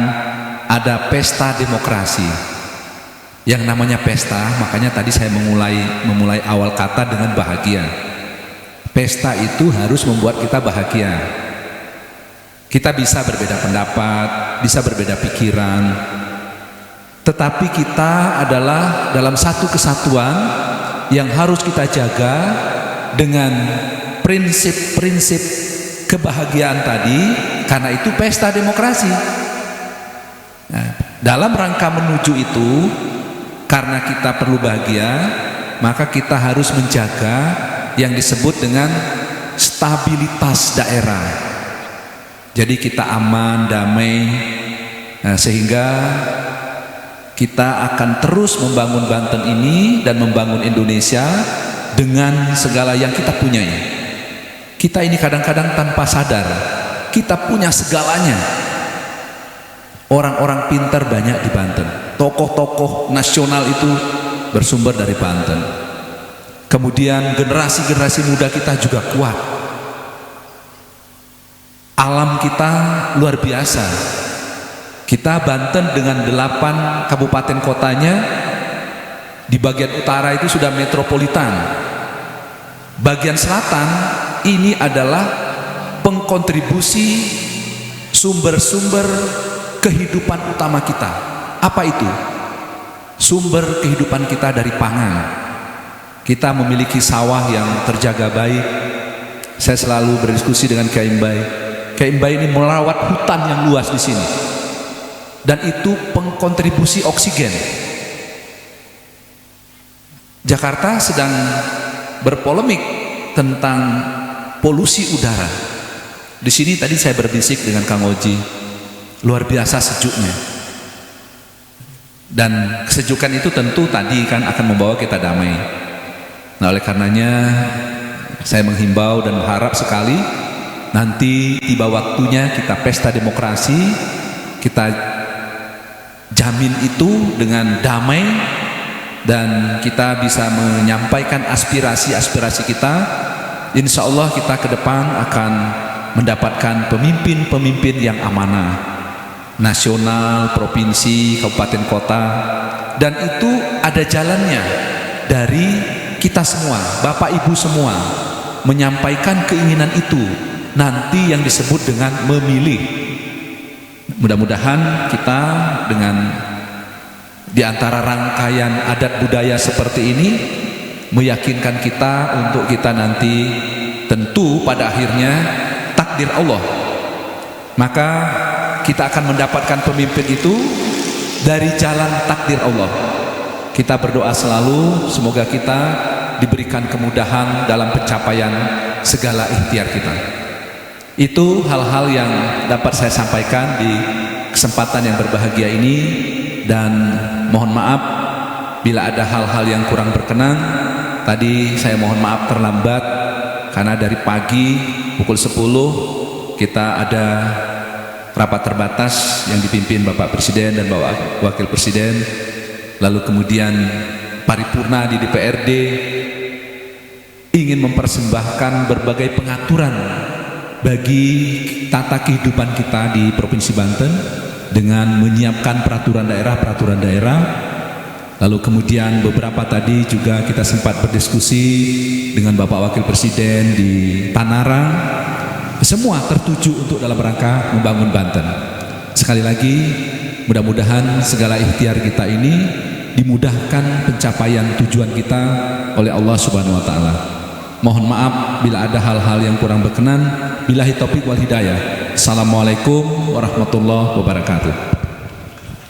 ada pesta demokrasi. Yang namanya pesta, makanya tadi saya memulai awal kata dengan bahagia. Pesta itu harus membuat kita bahagia. Kita bisa berbeda pendapat, bisa berbeda pikiran, tetapi kita adalah dalam satu kesatuan yang harus kita jaga dengan prinsip-prinsip kebahagiaan tadi, karena itu pesta demokrasi. Nah, dalam rangka menuju itu, karena kita perlu bahagia, maka kita harus menjaga yang disebut dengan stabilitas daerah. Jadi kita aman, damai, sehingga kita akan terus membangun Banten ini dan membangun Indonesia dengan segala yang kita punyai. Kita ini kadang-kadang tanpa sadar kita punya segalanya. Orang-orang pintar banyak di Banten, tokoh-tokoh nasional itu bersumber dari Banten. Kemudian generasi-generasi muda kita juga kuat. Alam kita luar biasa. Kita Banten dengan 8 kabupaten kotanya, di bagian utara itu sudah metropolitan. Bagian selatan ini adalah pengkontribusi sumber-sumber kehidupan utama kita. Apa itu? Sumber kehidupan kita dari pangan. Kita memiliki sawah yang terjaga baik. Saya selalu berdiskusi dengan Kiai Mbai. Kiai Mbai ini merawat hutan yang luas di sini, dan itu pengkontribusi oksigen. Jakarta sedang berpolemik tentang polusi udara. Di sini tadi saya berbisik dengan Kang Oji, luar biasa sejuknya. Dan kesejukan itu tentu tadi kan akan membawa kita damai. Nah, oleh karenanya saya menghimbau dan berharap sekali nanti tiba waktunya kita pesta demokrasi, kita jamin itu dengan damai, dan kita bisa menyampaikan aspirasi-aspirasi kita. Insya Allah kita ke depan akan mendapatkan pemimpin-pemimpin yang amanah, nasional, provinsi, kabupaten kota, dan itu ada jalannya dari kita semua, Bapak Ibu semua, menyampaikan keinginan itu nanti yang disebut dengan memilih. Mudah-mudahan kita dengan di antara rangkaian adat budaya seperti ini meyakinkan kita untuk kita nanti tentu pada akhirnya takdir Allah, maka kita akan mendapatkan pemimpin itu dari jalan takdir Allah. Kita berdoa selalu semoga kita diberikan kemudahan dalam pencapaian segala ikhtiar kita. Itu hal-hal yang dapat saya sampaikan di kesempatan yang berbahagia ini, dan mohon maaf bila ada hal-hal yang kurang berkenan. Tadi saya mohon maaf terlambat karena dari pagi pukul 10 kita ada rapat terbatas yang dipimpin Bapak Presiden dan Bapak Wakil Presiden, lalu kemudian paripurna di DPRD ingin mempersembahkan berbagai pengaturan bagi tata kehidupan kita di Provinsi Banten dengan menyiapkan peraturan daerah, lalu kemudian beberapa tadi juga kita sempat berdiskusi dengan Bapak Wakil Presiden di Tanarang. Semua tertuju untuk dalam rangka membangun Banten. Sekali lagi, mudah-mudahan segala ikhtiar kita ini dimudahkan pencapaian tujuan kita oleh Allah Subhanahu wa taala. Mohon maaf bila ada hal-hal yang kurang berkenan. Billahi taufik wal hidayah. Assalamualaikum warahmatullahi wabarakatuh.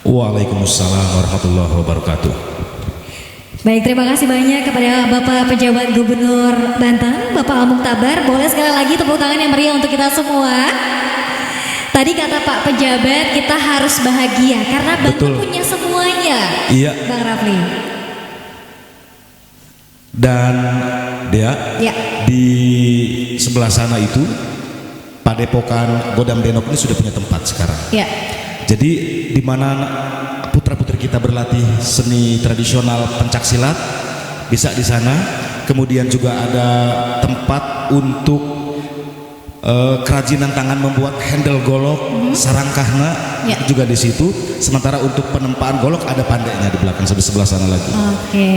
Waalaikumsalam warahmatullahi wabarakatuh. Baik, terima kasih banyak kepada Bapak Pejabat Gubernur Banten, Bapak Al-Mukhtabar. Boleh sekali lagi tepuk tangan yang meriah untuk kita semua. Tadi kata Pak Pejabat kita harus bahagia karena Banten punya semuanya. Iya. Bang Rafli. Dan Dea, Ya. di sebelah sana itu Padepokan Godam Denok ini sudah punya tempat sekarang. Ya. Jadi di mana putra-putri kita berlatih seni tradisional pencak silat bisa di sana. Kemudian juga ada tempat untuk kerajinan tangan membuat handle golok, sarangkahna Ya. juga di situ. Sementara untuk penempaan golok ada pandainya di belakang sebelah sana lagi. Oke,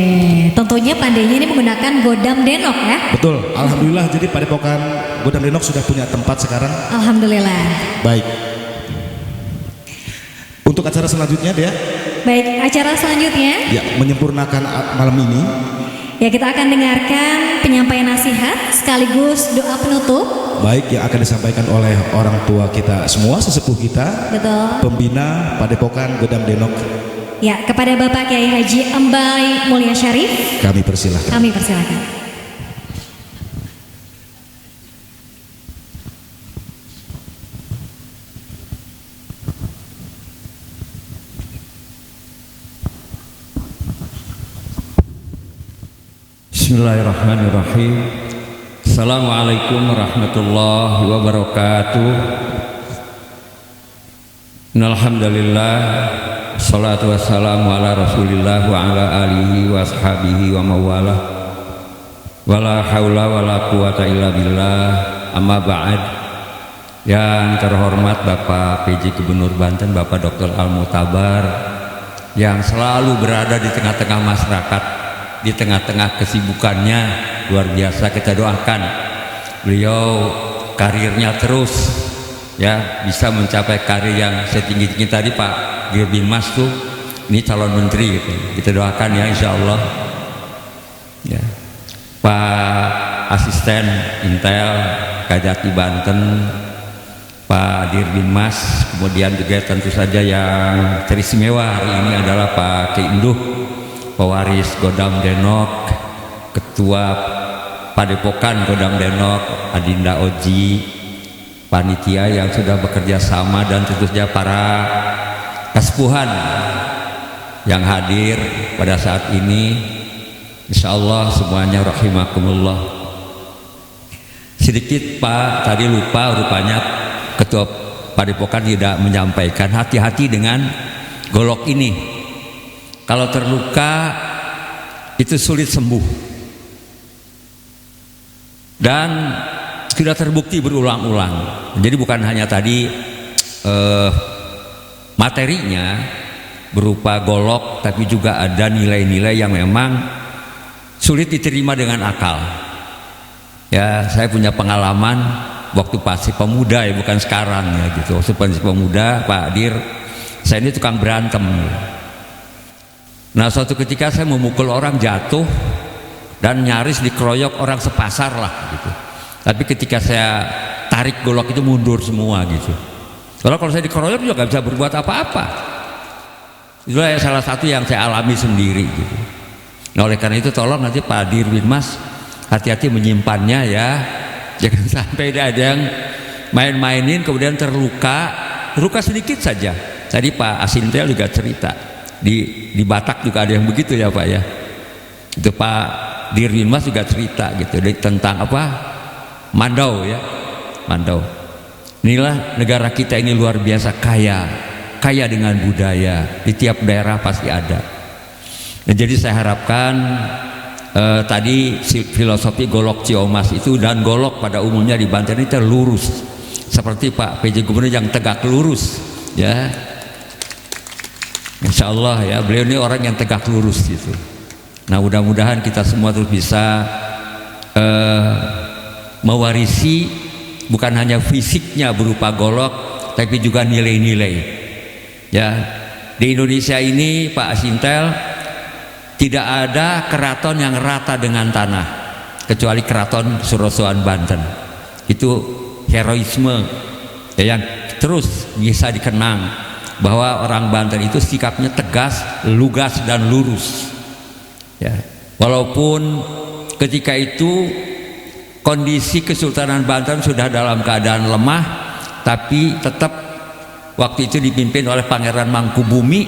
tentunya pandainya ini menggunakan Godam Denok ya. Betul, alhamdulillah. Jadi Padepokan Godam Denok sudah punya tempat sekarang. Alhamdulillah. Baik. Untuk acara selanjutnya dia, Baik, acara selanjutnya ya, menyempurnakan malam ini. ya kita akan dengarkan penyampaian nasihat sekaligus doa penutup. Baik, yang akan disampaikan oleh orang tua kita semua, sesepuh kita, Betul. pembina Padepokan Godam Denok. Ya, kepada Bapak Kiai Haji Embai Mulia Syarif, Kami persilahkan. kami persilakan. Bismillahirrahmanirrahim. Assalamualaikum warahmatullahi wabarakatuh. Alhamdulillah, salatu wassalamu ala rasulillah wa ala alihi wa ashabihi wa mawalah. Wala haula wala quwata illa billah. Amma ba'd. Yang terhormat Bapak PJ Gubernur Banten, Bapak Dr. Al-Mutabar, yang selalu berada di tengah-tengah masyarakat, di tengah-tengah kesibukannya, luar biasa. Kita doakan beliau karirnya terus ya bisa mencapai karir yang setinggi-tinggi. Tadi Pak Dirbin Mas tuh ini calon menteri gitu. Kita doakan ya, insya Allah ya. Pak Asisten Intel Kajati Banten, Pak Dirbin Mas, kemudian juga tentu saja yang teristimewa hari ini adalah Pak Keinduh, pewaris Godam Denok, Ketua Padepokan Godam Denok, Adinda Oji, panitia yang sudah bekerja sama, dan tentu saja para kesepuhan yang hadir pada saat ini. Insya Allah semuanya rahimakumullah. Sedikit Pak, tadi lupa rupanya Ketua Padepokan tidak menyampaikan, hati-hati dengan golok ini. Kalau terluka itu sulit sembuh, dan sudah terbukti berulang-ulang. Jadi bukan hanya tadi materinya berupa golok, tapi juga ada nilai-nilai yang memang sulit diterima dengan akal. Ya, saya punya pengalaman waktu masih pemuda ya, bukan sekarang ya gitu. Waktu masih pemuda, Pak Dir, saya ini tukang berantem. Nah, suatu ketika saya memukul orang jatuh dan nyaris dikeroyok orang sepasar lah gitu. Tapi ketika saya tarik golok itu mundur semua gitu. Kalau saya dikeroyok juga gak bisa berbuat apa-apa. Itulah salah satu yang saya alami sendiri gitu. Nah, oleh karena itu tolong nanti Pak Dirwin Mas hati-hati menyimpannya ya. Jangan sampai ada yang main-mainin kemudian terluka sedikit saja. Tadi Pak Asintel juga cerita di Batak juga ada yang begitu ya Pak ya. Itu Pak Dirwin Mas juga cerita gitu tentang apa, Mandau ya, Mandau. Inilah negara kita ini luar biasa kaya dengan budaya. Di tiap daerah pasti ada. Dan jadi saya harapkan tadi filosofi golok Ciomas itu dan golok pada umumnya di Banten ini terlurus seperti Pak PJ Gubernur yang tegak lurus ya. Insya Allah ya, beliau ini orang yang tegak lurus gitu. Nah, mudah-mudahan kita semua terus bisa mewarisi bukan hanya fisiknya berupa golok, tapi juga nilai-nilai ya. Di Indonesia ini Pak Asintel, tidak ada keraton yang rata dengan tanah kecuali keraton Surosoan Banten. Itu heroisme ya, yang terus bisa dikenang bahwa orang Banten itu sikapnya tegas, lugas dan lurus ya. Walaupun ketika itu kondisi Kesultanan Banten sudah dalam keadaan lemah, tapi tetap waktu itu dipimpin oleh Pangeran Mangkubumi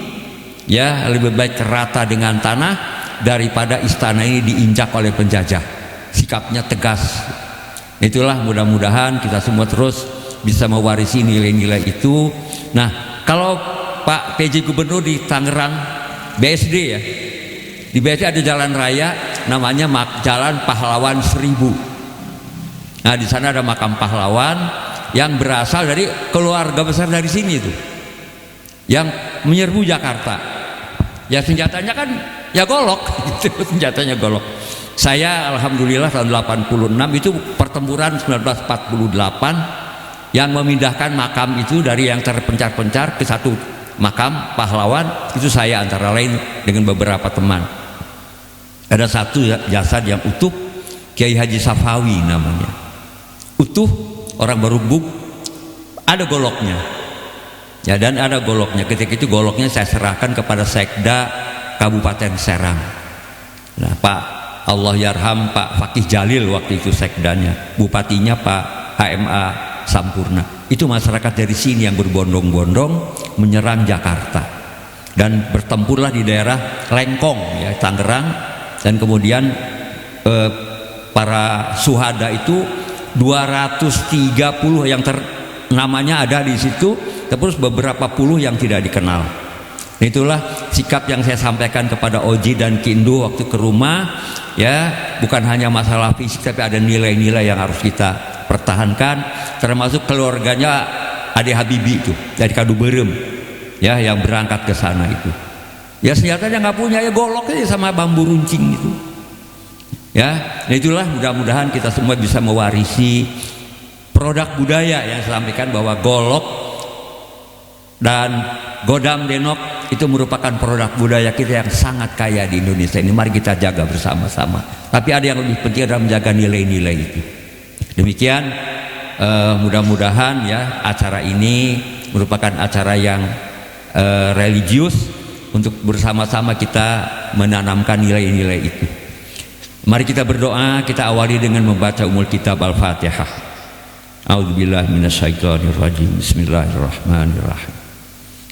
ya, lebih baik rata dengan tanah daripada istana ini diinjak oleh penjajah. Sikapnya tegas. Itulah mudah-mudahan kita semua terus bisa mewarisi nilai-nilai itu. Nah, kalau Pak PJ Gubernur di Tangerang BSD ya, di BSD ada jalan raya namanya Jalan Pahlawan 1000. Nah, di sana ada makam pahlawan yang berasal dari keluarga besar dari sini tuh, yang menyerbu Jakarta. Ya senjatanya kan ya golok, gitu. Senjatanya golok. Saya alhamdulillah tahun 86 itu pertempuran 1948 yang memindahkan makam itu dari yang terpencar-pencar ke satu makam pahlawan. Itu saya antara lain dengan beberapa teman. Ada satu jasad yang utuh, Kiai Haji Safawi namanya, utuh, orang berubuk, ada goloknya ya, dan ada goloknya. Ketika itu goloknya saya serahkan kepada Sekda Kabupaten Serang. Nah, Pak Allah yarham Pak Fakih Jalil waktu itu sekdanya, bupatinya Pak HMA Sampurna. Itu masyarakat dari sini yang berbondong-bondong menyerang Jakarta dan bertempurlah di daerah Lengkong ya, Tangerang. Dan kemudian para suhada itu 230 yang namanya ada di situ, terus beberapa puluh yang tidak dikenal. Itulah sikap yang saya sampaikan kepada Oji dan Kindu waktu ke rumah ya, bukan hanya masalah fisik tapi ada nilai-nilai yang harus kita pertahankan, termasuk keluarganya Ade Habibie itu dari Kaduberem ya, yang berangkat ke sana itu. Ya senjatanya nggak punya, ya golok aja sama bambu runcing itu. Ya, nah itulah mudah-mudahan kita semua bisa mewarisi produk budaya yang saya sampaikan, bahwa golok dan godam denok itu merupakan produk budaya kita yang sangat kaya di Indonesia ini. Mari kita jaga bersama-sama. Tapi ada yang lebih penting adalah menjaga nilai-nilai itu. Demikian mudah-mudahan ya acara ini merupakan acara yang religius untuk bersama-sama kita menanamkan nilai-nilai itu. Mari kita berdoa, kita awali dengan membaca Ummul Kitab Al-Fatihah. A'udzubillahi minasyaitonirrajim. Bismillahirrahmanirrahim.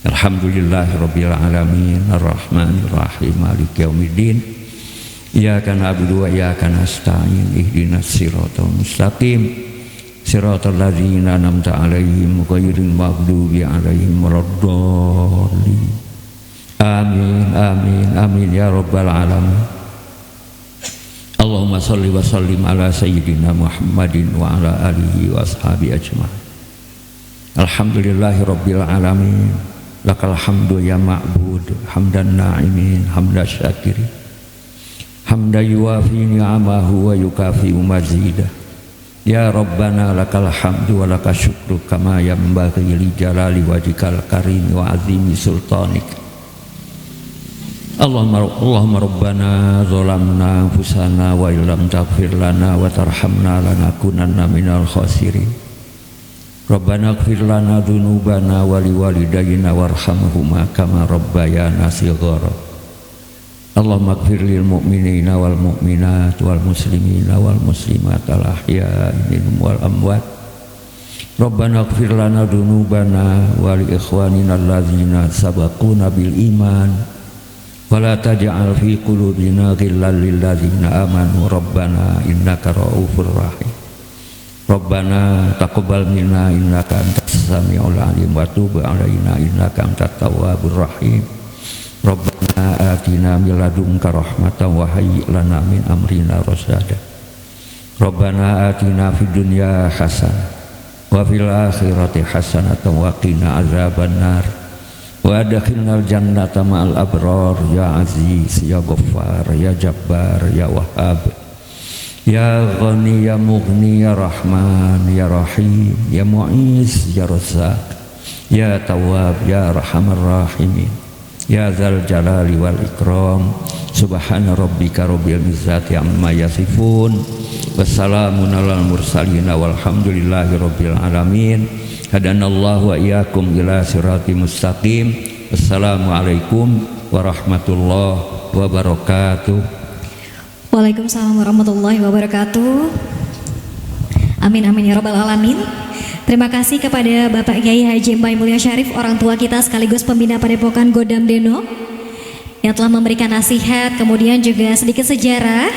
Alhamdulillahirabbil alamin arrahmanir rahim maliki yaumiddin. Iyyaka na'budu wa iyyaka nasta'in ihdinas siratal mustaqim siratal ladzina an'amta 'alaihim ghairil maghdubi 'alaihim waladdallin. Amin amin amin ya rabbal alamin. Allahumma shalli wa sallim ala sayyidina Muhammadin wa ala alihi wa ashabi ajma'in. Alhamdulillahirabbil alamin. Lakal hamdu ya ma'bud, hamdan na'imin, hamdan syakirin, hamdan yuwafi ni'amahu wa yukafi'u mazidah. Ya Rabbana lakal hamdu wa lakal syukru kama yanbaghi li jalali wajhikal karim wa azimi sultanik. Allahumma Rabbana zalamna anfusana wa illam taghfir lana wa tarhamna lanakunanna minal khasirin. Rabbana ighfir lana dzunubana wa liwalidayna warhamhuma kama rabbayana shighara. Allahumma ighfir lil mu'minina wal mu'minat wal muslimina wal muslimat al ahya'i minhum wal amwat. Rabbana ighfir lana dzunubana wa li ikhwanina alladzina sabaquna bil iman wa la taj'al fi qulubina ghillan lil ladzina amanu rabbana innaka ra'ufur rahim. Rabbana taqabbal minna innaka antas samiul alim wa tub alaina innaka antat tawwabur rahim. Rabbana atina min ladunka rahmatan wa hayyi lana min amrina rasada. Rabbana atina fid dunya hasanah wa fil akhirati hasanatan wa qina azabannar wa adkhilnal jannata ma'al abrar ya aziz ya ghaffar ya jabbar ya wahhab. Ya Ghani ya Mughni ya Rahman ya Rahim ya Mu'iz ya Razzaq ya Tawwab ya Arhamar Rahimin ya Dzal Jalali wal Ikram. Subhana rabbika rabbil izzati amma yasifun wassalamun alal mursalin walhamdulillahi rabbil alamin. Hadanallahu wa iyyakum ila siratal mustaqim. Wassalamualaikum warahmatullahi wabarakatuh. Waalaikumsalam warahmatullahi wabarakatuh. Amin amin ya rabbal alamin. Terima kasih kepada Bapak Kiai Haji Mbai Mulya Syarif, orang tua kita sekaligus pembina Padepokan Godam Deno. yang telah memberikan nasihat, kemudian juga sedikit sejarah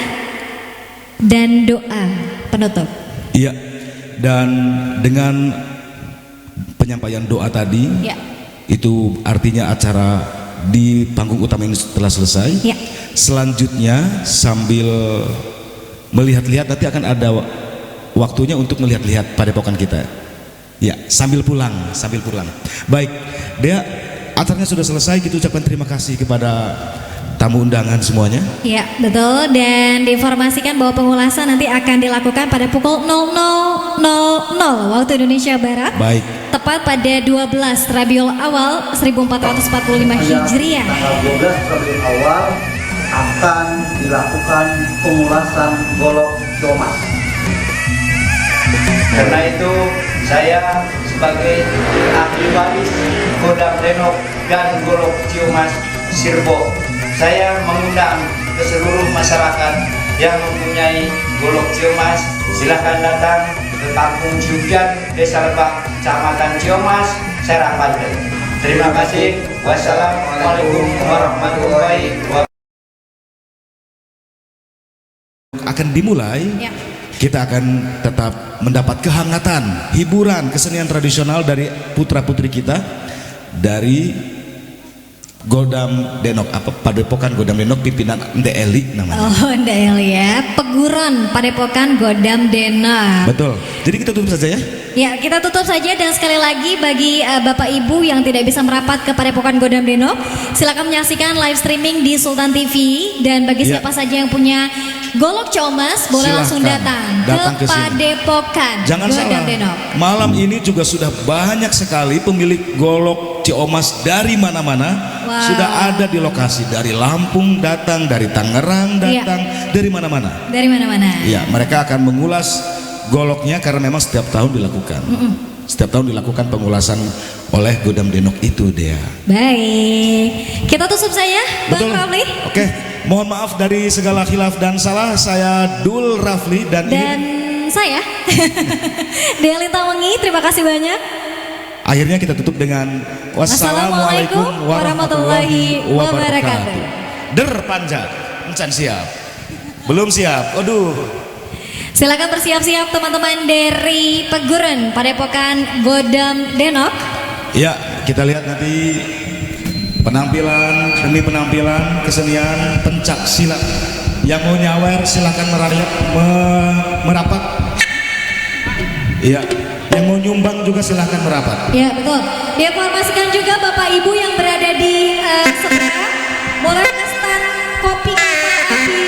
dan doa penutup. Iya, dan dengan penyampaian doa tadi, Ya. itu artinya acara di panggung utama ini telah selesai. Ya. Selanjutnya sambil melihat-lihat nanti akan ada waktunya untuk melihat-lihat padepokan kita. Ya, sambil pulang. Baik, Dea, acaranya sudah selesai. Kita ucapkan terima kasih kepada tamu undangan semuanya. Ya, betul. Dan diinformasikan bahwa pengulasan nanti akan dilakukan pada pukul 00.00 waktu Indonesia Barat. Baik. Tepat pada 12 Rabiul Awal 1445 Hijriah. Tanggal 12 Rabiul Awal akan dilakukan pengulasan golok Ciomas. Karena itu saya sebagai ahli waris Godam Denok dan Golok Ciomas Sirbo, saya mengundang ke seluruh masyarakat yang mempunyai Golok Ciomas, silahkan datang ke Kampung Ciujan, Desa Lebak, Kecamatan Ciomas, Serang, Banten. Terima kasih. Wassalamualaikum warahmatullahi wabarakatuh. Akan dimulai. Ya. Kita akan tetap mendapat kehangatan, hiburan, kesenian tradisional dari putra-putri kita dari Godam Denok, Padepokan Godam Denok pimpinan Nde Eli namanya. Oh, Nde Eli ya, Peguron Padepokan Godam Denok. Betul. Jadi kita tutup saja ya. Ya, kita tutup saja dan sekali lagi bagi Bapak Ibu yang tidak bisa merapat ke Padepokan Godam Denok, silakan menyaksikan live streaming di Sultan TV, dan bagi Ya. siapa saja yang punya Golok Ciomas boleh Silahkan langsung datang ke ke sini. Padepokan Jangan Godam salah, Denok. malam ini juga sudah banyak sekali pemilik golok Ciomas dari mana-mana. Wow. Sudah ada di lokasi, dari Lampung datang, dari Tangerang datang, dari mana-mana. Dari mana-mana. Ya, mereka akan mengulas goloknya karena memang setiap tahun dilakukan. Setiap tahun dilakukan pengulasan oleh Godam Denok itu, Dea. Baik, kita tutup saya, Bang Rafli. Oke, mohon maaf dari segala khilaf dan salah. Saya Dul Rafli dan saya Dea Lintawangi, terima kasih banyak. akhirnya kita tutup dengan wassalamualaikum warahmatullahi wabarakatuh. Der panjat, encan siap. Belum siap. Aduh. Silakan bersiap-siap teman-teman dari Peguron Padepokan Godam Denok. Ya, kita lihat nanti penampilan demi penampilan kesenian pencak silat. Yang mau nyawer silahkan merapat. Iya, yang mau nyumbang juga silahkan merapat. Ya, betul. Diinformasikan juga Bapak Ibu yang berada di seberang, boleh ke stand kopi api.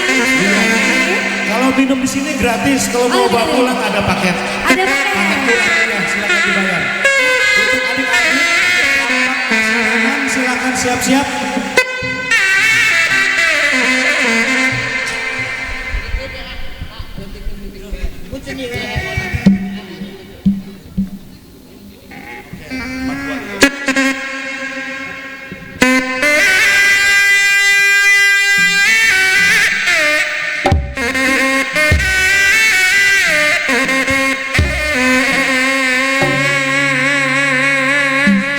Kalau minum di sini gratis, kalau mau bawa pulang ada paket. Ada paket. Paket pulang ya, silakan dibayar. Untuk adik-adik silakan siap-siap.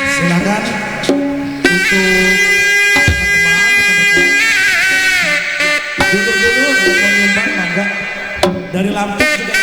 Silakan untuk duduk dulu, mau nyumbang mangga dari Lampung juga.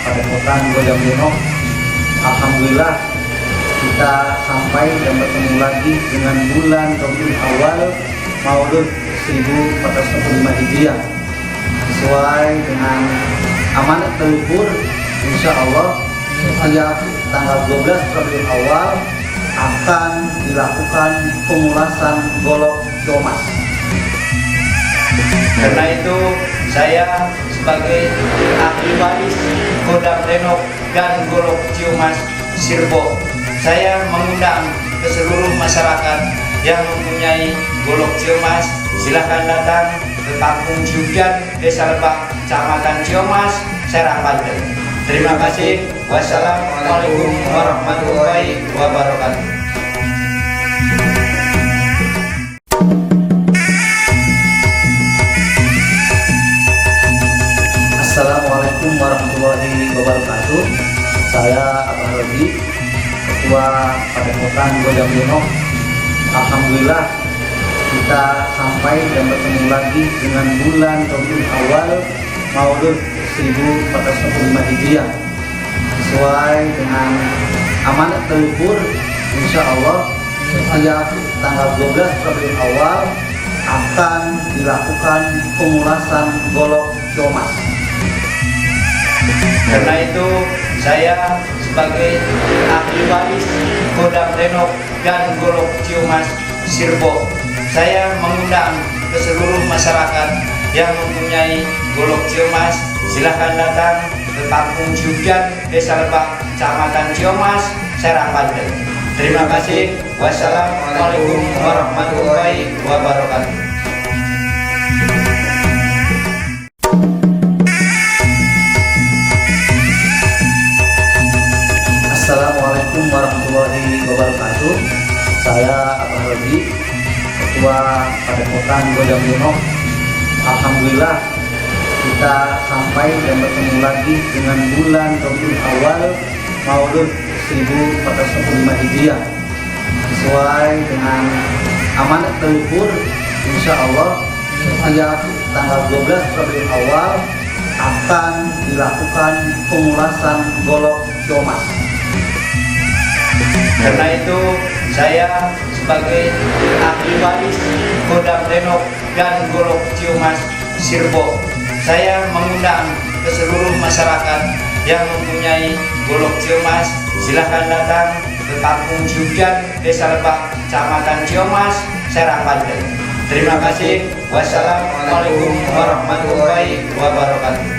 Padepokan Godamdeno. Alhamdulillah kita sampai dan bertemu lagi dengan bulan Rabiul Awal Maulud 1445 Hijriah. Sesuai dengan amanat leluhur, insya Allah setiap tanggal 12 Rabiul Awal akan dilakukan pemulasan golok Ciomas. Karena itu saya sebagai ahli waris Kodam Denok dan Golok Ciomas Sirbo, saya mengundang ke seluruh masyarakat yang mempunyai Golok Ciomas, silakan datang ke Kampung Ciujan, Desa Lebak, Kecamatan Ciomas, Serang, Banten. Terima kasih. Wassalamualaikum warahmatullahi wabarakatuh. Assalamualaikum warahmatullahi wabarakatuh. Saya Abah Robi, Ketua Padepokan Godamdeno. Alhamdulillah kita sampai dan bertemu lagi dengan bulan Rabiul Awal Maulud 1445 Hijriah. Sesuai dengan amanat leluhur, insya Allah setiap tanggal 12 Rabiul Awal akan dilakukan pemulasan golok Ciomas. Karena itu saya sebagai ahli waris Kodam Denok dan Golok Ciomas Sirbo, saya mengundang ke seluruh masyarakat yang mempunyai Golok Ciomas, silakan datang ke Kampung Ciujan, Desa Lebak, Kecamatan Ciomas, Serang, Banten. Terima kasih. Wassalamualaikum warahmatullahi wabarakatuh. Assalamualaikum warahmatullahi wabarakatuh. Saya Abah Robi, Ketua Padepokan Godamdeno. Alhamdulillah kita sampai dan bertemu lagi dengan bulan Rabiul Awal Maulud 1445 Hijriah. Sesuai dengan amanat leluhur, insya Allah setiap tanggal 12 Rabiul Awal akan dilakukan pemulasan golok Ciomas. Karena itu saya sebagai ahli waris Kodam Denok dan Golok Ciomas Sirbo, saya mengundang ke seluruh masyarakat yang mempunyai Golok Ciomas, silakan datang ke Kampung Ciujan, Desa Lebak, Kecamatan Ciomas, Serang, Banten. Terima kasih. Wassalamualaikum warahmatullahi wabarakatuh.